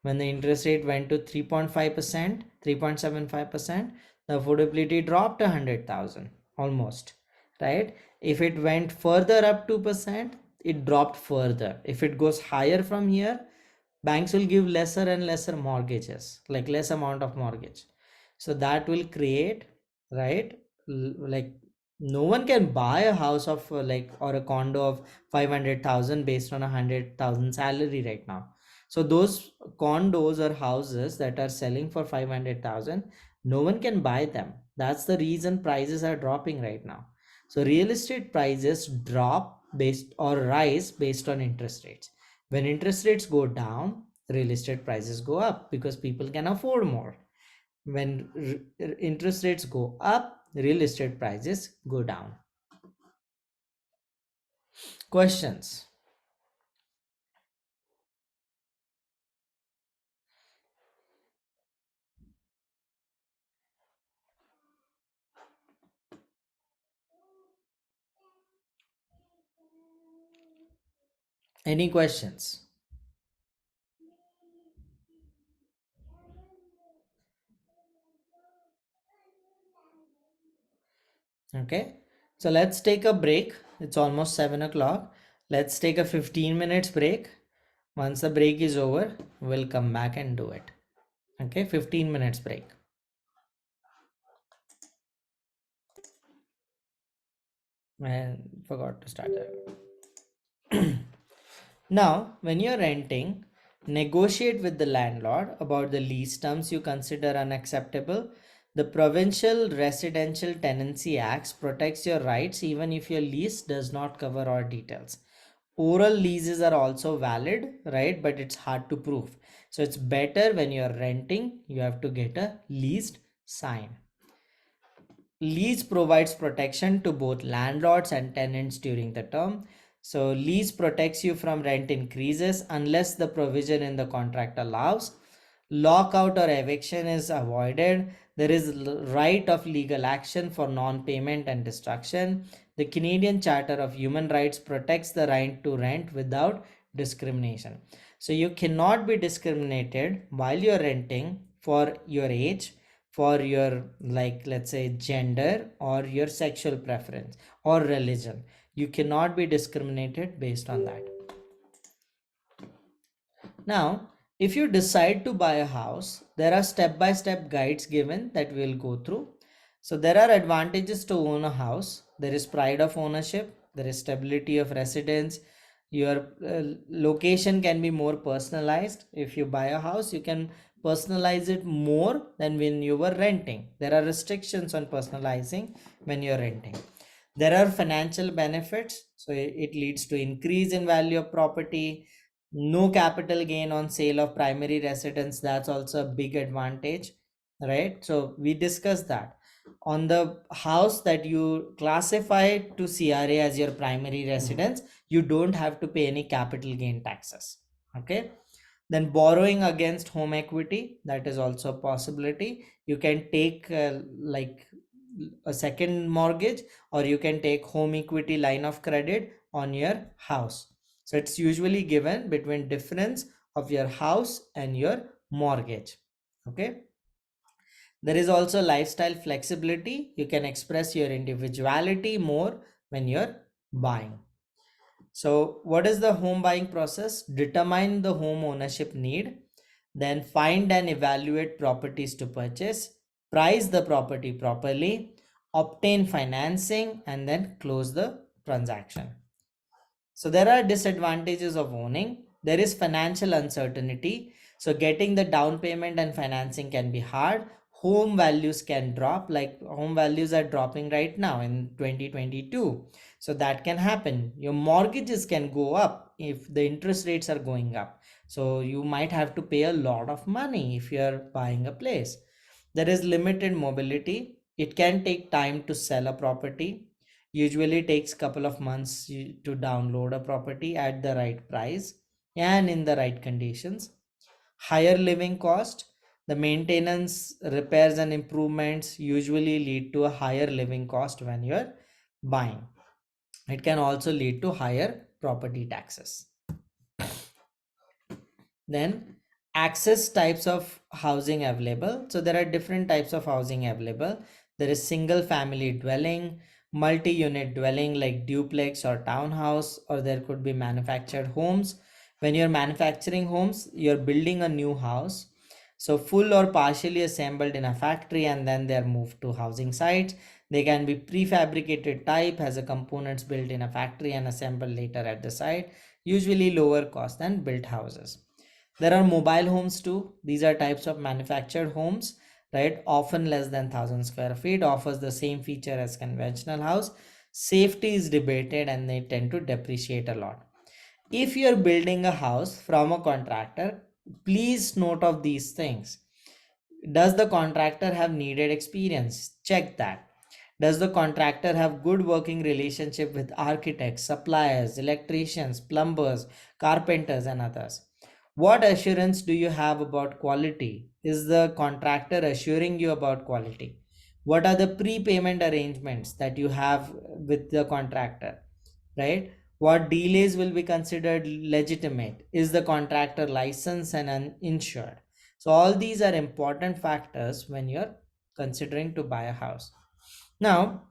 When the interest rate went to 3.5%, 3.75%, the affordability dropped 100,000 almost, right? If it went further up 2%, it dropped further. If it goes higher from here, banks will give lesser and lesser mortgages, like less amount of mortgage. So that will create, right? Like no one can buy a house of like, or a condo of 500,000 based on 100,000 salary right now. So those condos or houses that are selling for 500,000, no one can buy them. That's the reason prices are dropping right now. So real estate prices drop based or rise based on interest rates. When interest rates go down, real estate prices go up because people can afford more. When interest rates go up, real estate prices go down. Questions? Any questions? Okay, so let's take a break. It's almost 7 o'clock. Let's take a 15 minutes break. Once the break is over, we'll come back and do it. Okay, 15 minutes break. And forgot to start it. Now, when you're renting, negotiate with the landlord about the lease terms you consider unacceptable. The Provincial Residential Tenancy Acts protects your rights even if your lease does not cover all details. Oral leases are also valid, right? But it's hard to prove. So it's better when you're renting, you have to get a leased sign. Lease provides protection to both landlords and tenants during the term. So lease protects you from rent increases unless the provision in the contract allows. Lockout or eviction is avoided. There is right of legal action for non-payment and destruction. The Canadian Charter of Human Rights protects the right to rent without discrimination. So you cannot be discriminated while you're renting for your age, for your, like, let's say, gender or your sexual preference or religion. You cannot be discriminated based on that. Now, if you decide to buy a house, there are step-by-step guides given that we'll go through. So there are advantages to own a house. There is pride of ownership. There is stability of residence. Your location can be more personalized. If you buy a house, you can personalize it more than when you were renting. There are restrictions on personalizing when you're renting. There are financial benefits. So it leads to increase in value of property, no capital gain on sale of primary residence. That's also a big advantage, right? So we discussed that on the house that you classify to CRA as your primary residence, you don't have to pay any capital gain taxes. Okay. Then borrowing against home equity, that is also a possibility. You can take like a second mortgage, or you can take home equity line of credit on your house. So it's usually given between difference of your house and your mortgage. Okay. There is also lifestyle flexibility. You can express your individuality more when you're buying. So what is the home buying process? Determine the home ownership need, then find and evaluate properties to purchase, price the property properly, obtain financing, and then close the transaction. So there are disadvantages of owning. There is financial uncertainty. So getting the down payment and financing can be hard. Home values can drop, like home values are dropping right now in 2022. So that can happen. Your mortgages can go up if the interest rates are going up. So you might have to pay a lot of money if you're buying a place. There is limited mobility. It can take time to sell a property. Usually takes couple of months to download a property at the right price and in the right conditions. Higher living cost. The maintenance, repairs and improvements usually lead to a higher living cost when you're buying. It can also lead to higher property taxes. Then access types of housing available. So there are different types of housing available. There is single family dwelling, multi-unit dwelling like duplex or townhouse, or there could be manufactured homes. When you're manufacturing homes, you're building a new house. So full or partially assembled in a factory and then they're moved to housing sites. They can be prefabricated type, has a components built in a factory and assembled later at the site, usually lower cost than built houses. There are mobile homes too. These are types of manufactured homes, right? Often less than 1,000 square feet, offers the same feature as conventional house. Safety is debated and they tend to depreciate a lot. If you're building a house from a contractor, please note of these things. Does the contractor have needed experience? Check that. Does the contractor have good working relationship with architects, suppliers, electricians, plumbers, carpenters, and others? What assurance do you have about quality? Is the contractor assuring you about quality? What are the prepayment arrangements that you have with the contractor? Right? What delays will be considered legitimate? Is the contractor licensed and insured? So all these are important factors when you're considering to buy a house. Now,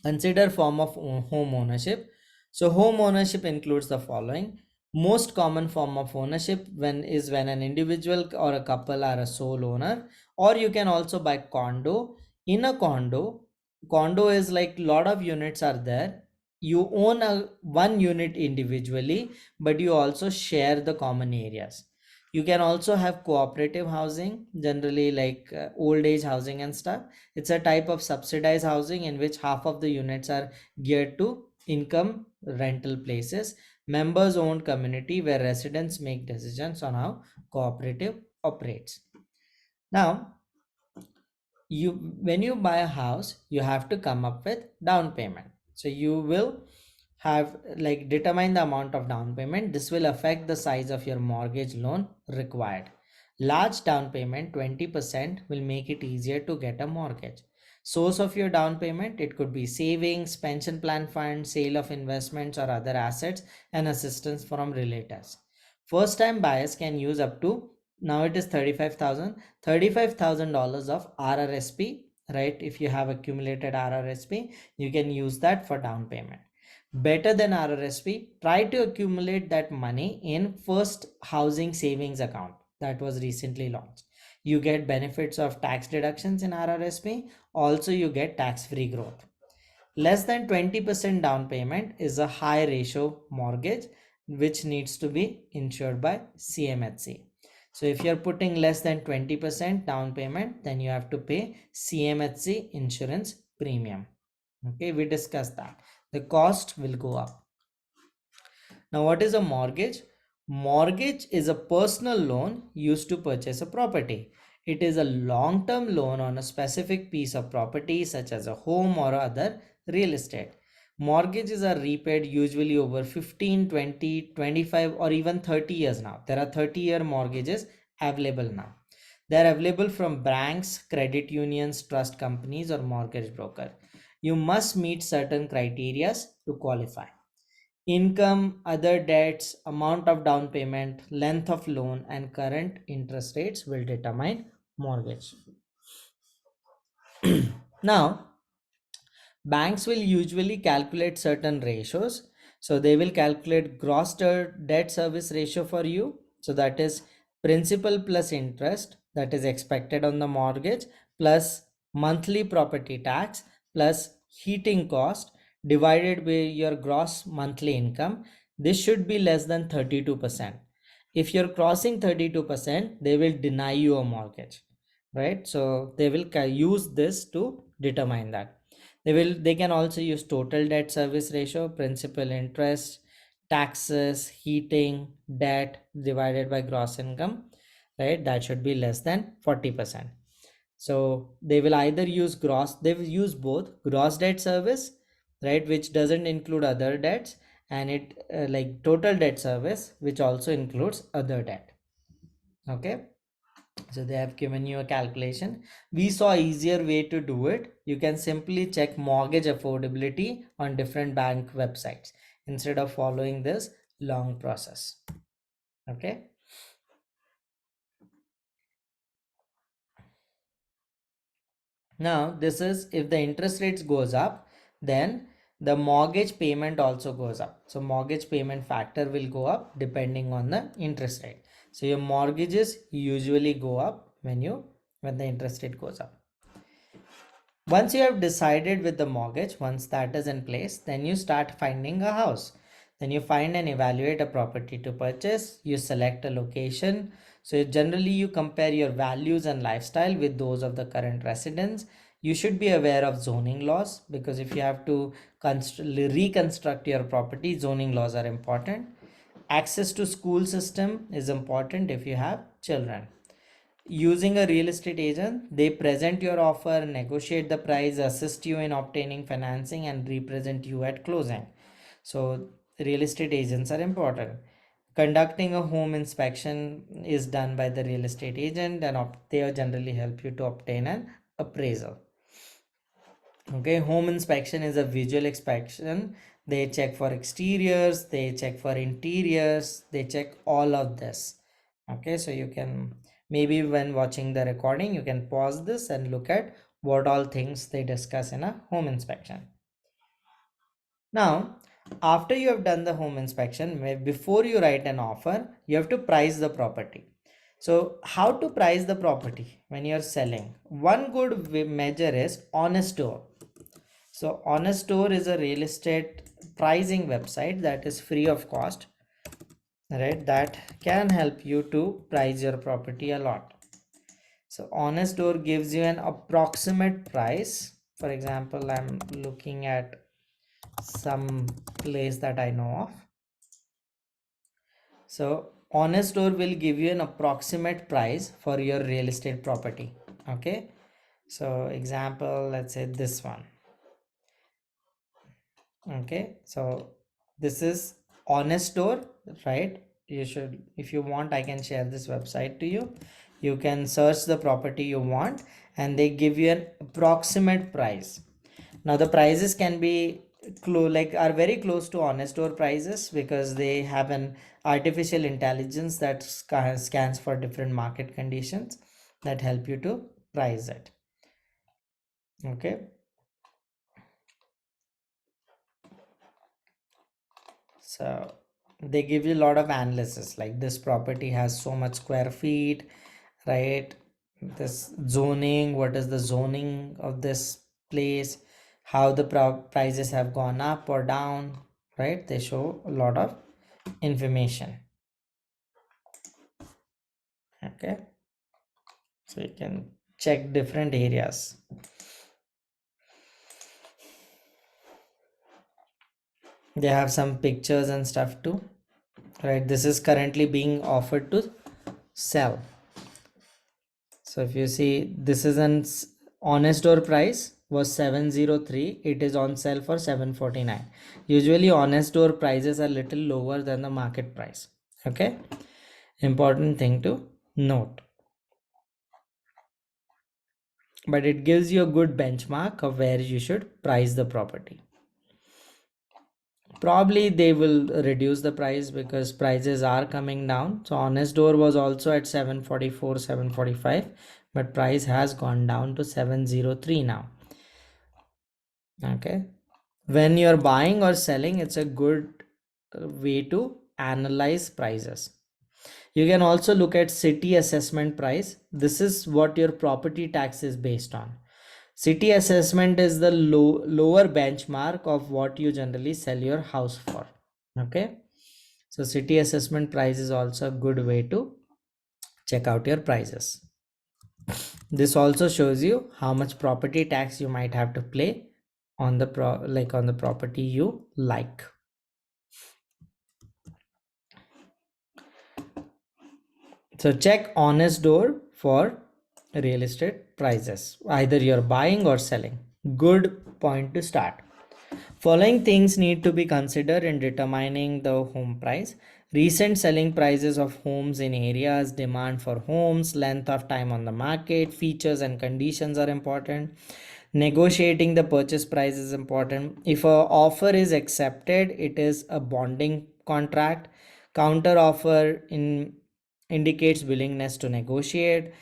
consider form of home ownership. So home ownership includes the following. Most common form of ownership when an individual or a couple are a sole owner, or you can also buy condo. In a condo is like lot of units are there. You own a one unit individually, but you also share the common areas. You can also have cooperative housing, generally like old age housing and stuff. It's a type of subsidized housing in which half of the units are geared to income rental places. Members owned community where residents make decisions on how cooperative operates. Now, you when you buy a house, you have to come up with down payment. So you will have like determine the amount of down payment. This will affect the size of your mortgage loan required. Large down payment 20% will make it easier to get a mortgage. Source of your down payment, it could be savings, pension plan fund, sale of investments or other assets, and assistance from relatives. First time buyers can use up to, now it is $35,000 of RRSP, right? If you have accumulated RRSP, you can use that for down payment. Better than RRSP, try to accumulate that money in first housing savings account that was recently launched. You get benefits of tax deductions in RRSP. Also, you get tax-free growth. Less than 20% down payment is a high ratio mortgage which needs to be insured by CMHC. So if you're putting less than 20% down payment, then you have to pay CMHC insurance premium. Okay, we discussed that. The cost will go up. Now, what is a mortgage? Mortgage is a personal loan used to purchase a property. It is a long-term loan on a specific piece of property such as a home or other real estate. Mortgages are repaid usually over 15, 20, 25 or even 30 years now. There are 30-year mortgages available now. They are available from banks, credit unions, trust companies or mortgage broker. You must meet certain criteria to qualify. Income, other debts, amount of down payment, length of loan, and current interest rates will determine mortgage. Now, banks will usually calculate certain ratios. So they will calculate gross debt service ratio for you. So that is principal plus interest that is expected on the mortgage plus monthly property tax plus heating cost divided by your gross monthly income. This should be less than 32%. If you're crossing 32%, they will deny you a mortgage, right? So they will use this to determine that. They can also use total debt service ratio, principal, interest, taxes, heating, debt divided by gross income, right? That should be less than 40%. So they will either use they will use both gross debt service, right, which doesn't include other debts, and it like total debt service, which also includes other debt. Okay, so they have given you a calculation. We saw easier way to do it. You can simply check mortgage affordability on different bank websites instead of following this long process. Okay. Now this is if the interest rates goes up, then the mortgage payment also goes up. So mortgage payment factor will go up depending on the interest rate. So your mortgages usually go up when the interest rate goes up. Once you have decided with the mortgage, once that is in place, then you start finding a house. Then you find and evaluate a property to purchase. You select a location. So generally you compare your values and lifestyle with those of the current residents. You should be aware of zoning laws because if you have to reconstruct your property, zoning laws are important. Access to school system is important if you have children. Using a real estate agent, they present your offer, negotiate the price, assist you in obtaining financing, and represent you at closing. So real estate agents are important. Conducting a home inspection is done by the real estate agent, and they generally help you to obtain an appraisal. Okay, home inspection is a visual inspection. They check for exteriors, they check for interiors, they check all of this. Okay, so you can maybe when watching the recording, you can pause this and look at what all things they discuss in a home inspection. Now, after you have done the home inspection, before you write an offer, you have to price the property. So how to price the property when you're selling? One good measure is Honest Door. So Honest Store is a real estate pricing website that is free of cost, right? That can help you to price your property a lot. So Honest Store gives you an approximate price. For example, I'm looking at some place that I know of. So Honest Store will give you an approximate price for your real estate property. Okay. So example, let's say this one. Okay, so this is Honest Store, right? You should, if you want, I can share this website to you. You can search the property you want and they give you an approximate price. Now the prices can be like are very close to honest door prices because they have an artificial intelligence that scans for different market conditions that help you to price it. Okay, so they give you a lot of analysis like this property has so much square feet, right? This zoning, what is the zoning of this place, how the prices have gone up or down, right? They show a lot of information. Okay, so you can check different areas. They have some pictures and stuff too, right? This is currently being offered to sell. So if you see, this is an honest door price was 703. It is on sale for 749. Usually honest door prices are little lower than the market price. Okay, important thing to note. But it gives you a good benchmark of where you should price the property. Probably they will reduce the price because prices are coming down. So honest door was also at 744, 745, but price has gone down to 703 now. Okay, when you're buying or selling, it's a good way to analyze prices. You can also look at city assessment price. This is what your property tax is based on. City assessment is the lower benchmark of what you generally sell your house for. Okay, so city assessment price is also a good way to check out your prices. This also shows you how much property tax you might have to pay on the on the property you like. So check honest door for real estate prices, either you're buying or selling. Good point to start. Following things need to be considered in determining the home price. Recent selling prices of homes in areas, demand for homes, length of time on the market, features and conditions are important. Negotiating the purchase price is important. If a offer is accepted, it is a bonding contract. Counter offer indicates willingness to negotiate.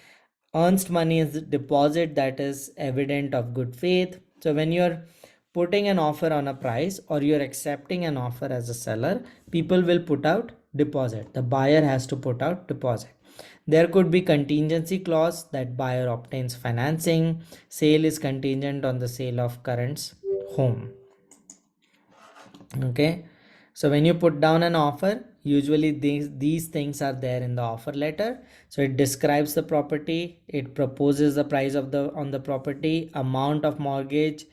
Earnest money is deposit that is evident of good faith. So when you're putting an offer on a price or you're accepting an offer as a seller, people will put out deposit. The buyer has to put out deposit. There could be contingency clause that buyer obtains financing. Sale is contingent on the sale of current home. Okay, so when you put down an offer, usually these things are there in the offer letter. So it describes the property, it proposes the price of the on the property, amount of mortgage,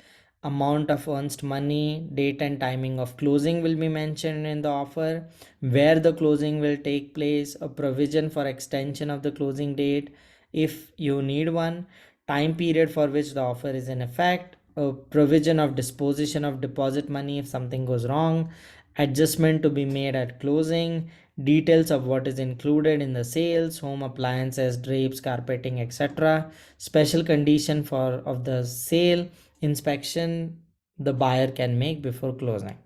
amount of earnest money, date and timing of closing will be mentioned in the offer, where the closing will take place, a provision for extension of the closing date if you need one, time period for which the offer is in effect, a provision of disposition of deposit money if something goes wrong, adjustment to be made at closing, details of what is included in the sales, home appliances, drapes, carpeting, etc., special condition for of the sale, inspection the buyer can make before closing.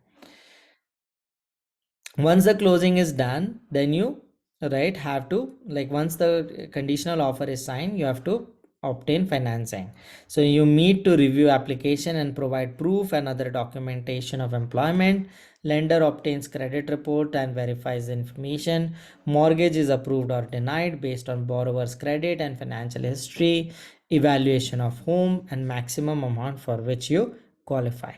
Once the closing is done, then you have to, like, once the conditional offer is signed, you have to obtain financing. So you need to review application and provide proof and other documentation of employment. Lender obtains credit report and verifies the information. Mortgage is approved or denied based on borrower's credit and financial history, evaluation of home and maximum amount for which you qualify.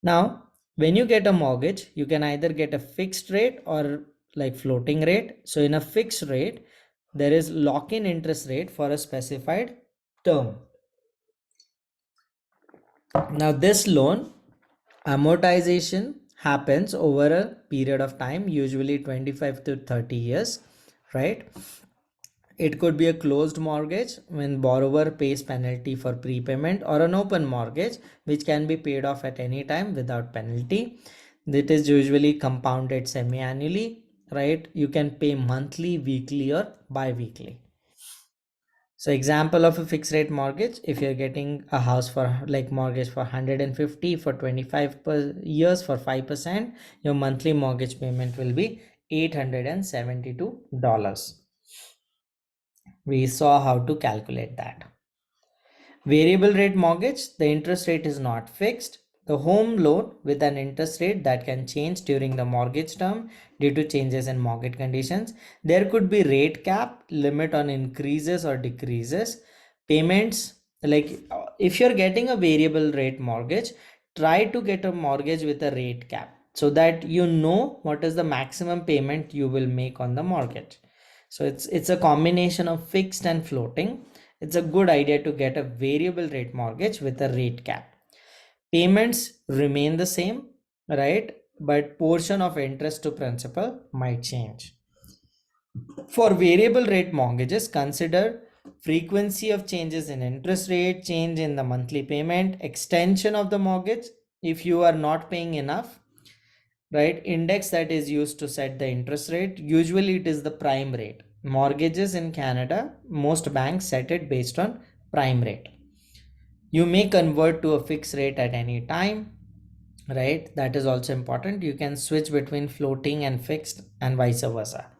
Now, when you get a mortgage, you can either get a fixed rate or like floating rate. So in a fixed rate, there is lock-in interest rate for a specified term. Now this loan amortization happens over a period of time, usually 25 to 30 years, right? It could be a closed mortgage when borrower pays penalty for prepayment, or an open mortgage which can be paid off at any time without penalty. That is usually compounded semi-annually, right? You can pay monthly, weekly or bi-weekly. So example of a fixed rate mortgage, if you're getting a house for like mortgage for 150 for 25 per years for 5%, your monthly mortgage payment will be $872. We saw how to calculate that. Variable rate mortgage, the interest rate is not fixed. The home loan with an interest rate that can change during the mortgage term due to changes in mortgage conditions. There could be rate cap, limit on increases or decreases. Payments, like if you're getting a variable rate mortgage, try to get a mortgage with a rate cap so that you know what is the maximum payment you will make on the mortgage. So it's a combination of fixed and floating. It's a good idea to get a variable rate mortgage with a rate cap. Payments remain the same, right? But portion of interest to principal might change. For variable rate mortgages, consider frequency of changes in interest rate, change in the monthly payment, extension of the mortgage. If you are not paying enough, right, index that is used to set the interest rate, usually it is the prime rate. Mortgages in Canada, most banks set it based on prime rate. You may convert to a fixed rate at any time, right? That is also important. You can switch between floating and fixed and vice versa.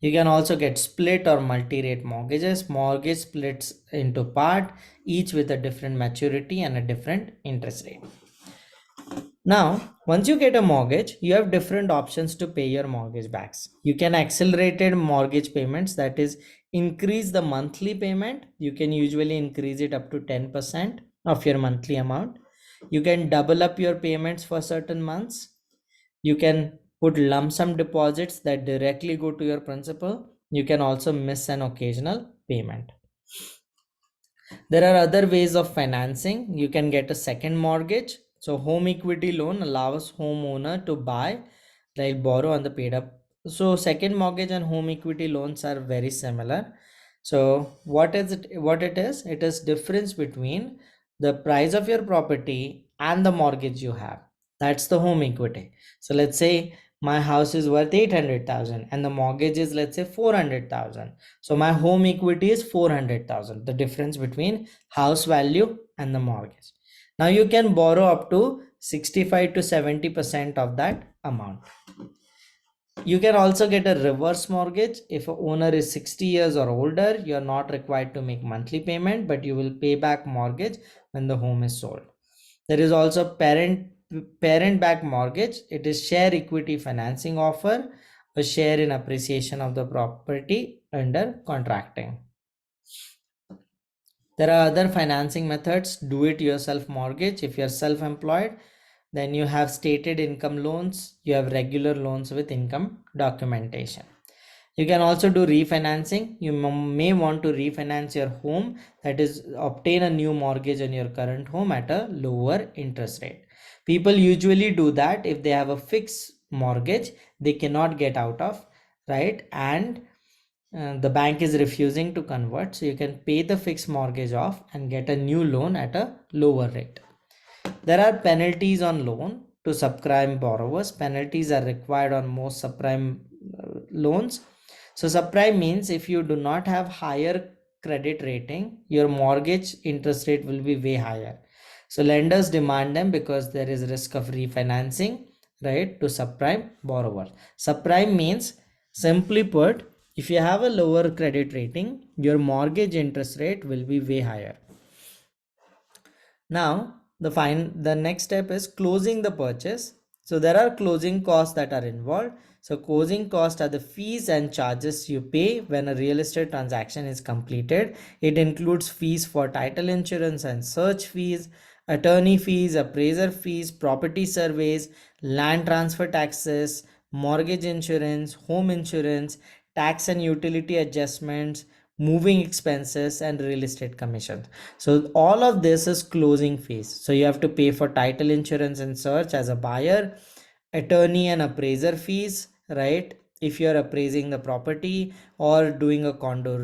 You can also get split or multi-rate mortgages. Mortgage splits into part, each with a different maturity and a different interest rate. Now, once you get a mortgage, you have different options to pay your mortgage backs. You can accelerated mortgage payments, that is, increase the monthly payment. You can usually increase it up to 10% of your monthly amount. You can double up your payments for certain months. You can put lump sum deposits that directly go to your principal. You can also miss an occasional payment. There are other ways of financing. You can get a second mortgage. So home equity loan allows homeowner to buy, like borrow on the paid up. So second mortgage and home equity loans are very similar. So what is it? What it is? It is difference between the price of your property and the mortgage you have. That's the home equity. So let's say my house is worth 800,000 and the mortgage is, let's say, 400,000. So my home equity is 400,000, the difference between house value and the mortgage. Now you can borrow up to 65 to 70% of that amount. You can also get a reverse mortgage. If a owner is 60 years or older, you are not required to make monthly payment, but you will pay back mortgage when the home is sold. There is also parent back mortgage. It is share equity financing offer, a share in appreciation of the property under contracting. There are other financing methods. Do it yourself mortgage. If you're self-employed, then you have stated income loans. You have regular loans with income documentation. You can also do refinancing. You may want to refinance your home, that is, obtain a new mortgage on your current home at a lower interest rate. People usually do that if they have a fixed mortgage they cannot get out of, right? And the bank is refusing to convert, so you can pay the fixed mortgage off and get a new loan at a lower rate. There are penalties on loan to subprime borrowers. Penalties are required on most subprime loans. So subprime means if you do not have higher credit rating, your mortgage interest rate will be way higher. So lenders demand them because there is risk of refinancing, right, to subprime borrowers. Subprime means, simply put, if you have a lower credit rating, your mortgage interest rate will be way higher. Now, the next step is closing the purchase. So there are closing costs that are involved. So closing costs are the fees and charges you pay when a real estate transaction is completed. It includes fees for title insurance and search fees, attorney fees, appraiser fees, property surveys, land transfer taxes, mortgage insurance, home insurance, tax and utility adjustments, moving expenses, and real estate commissions. So all of this is closing fees. So you have to pay for title insurance and search as a buyer, attorney and appraiser fees, right? If you're appraising the property or doing a condo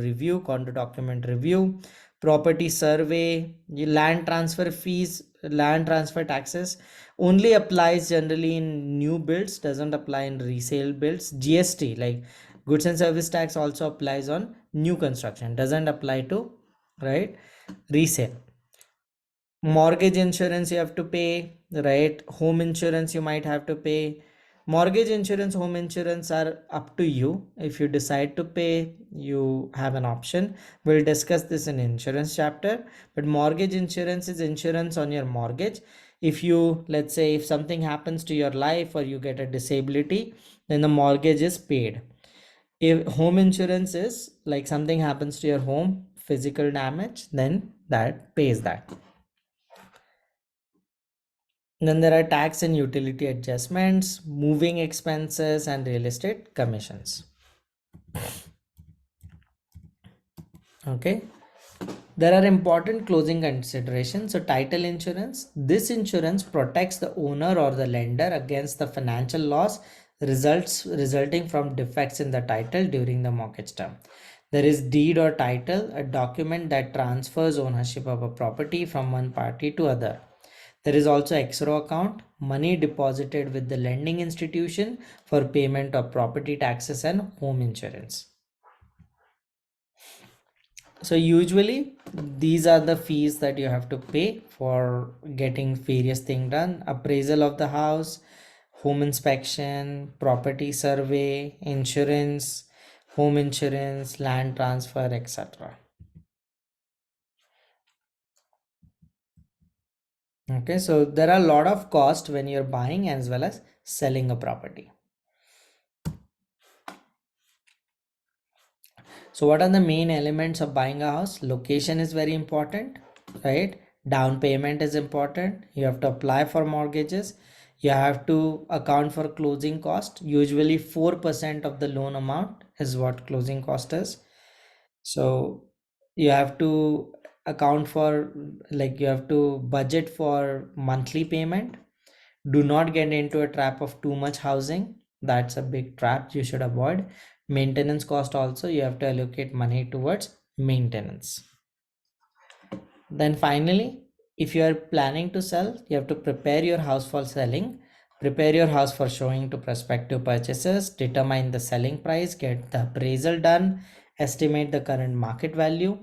document review, property survey, land transfer fees, land transfer taxes only applies generally in new builds, doesn't apply in resale builds. GST, like goods and service tax, also applies on new construction, doesn't apply to right? Resale. Mortgage insurance you have to pay, right? Home insurance you might have to pay. Mortgage insurance, home insurance are up to you. If you decide to pay, you have an option. We'll discuss this in insurance chapter. But mortgage insurance is insurance on your mortgage. If you, let's say, if something happens to your life or you get a disability, then the mortgage is paid. If home insurance is like something happens to your home, physical damage, then that pays that. Then there are tax and utility adjustments, moving expenses, and real estate commissions. Okay. There are important closing considerations. So, title insurance. This insurance protects the owner or the lender against the financial loss resulting from defects in the title during the mortgage term. There is deed or title, a document that transfers ownership of a property from one party to other. There is also escrow account, money deposited with the lending institution for payment of property taxes and home insurance. So usually these are the fees that you have to pay for getting various things done: appraisal of the house, home inspection, property survey, insurance, home insurance, land transfer, etc. Okay, so there are a lot of cost when you're buying as well as selling a property. So what are the main elements of buying a house? Location is very important, right? Down payment is important. You have to apply for mortgages. You have to account for closing cost. Usually 4% of the loan amount is what closing cost is. So you have to account for, like, you have to budget for monthly payment. Do not get into a trap of too much housing. That's a big trap you should avoid. Maintenance cost also, you have to allocate money towards maintenance. Then finally, if you are planning to sell, you have to prepare your house for selling. Prepare your house for showing to prospective purchasers. Determine the selling price. Get the appraisal done. Estimate the current market value.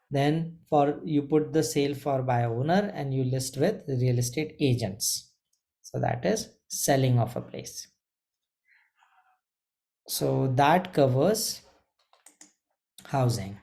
Then for you put the sale for by owner and you list with real estate agents. So that is selling of a place. So that covers housing.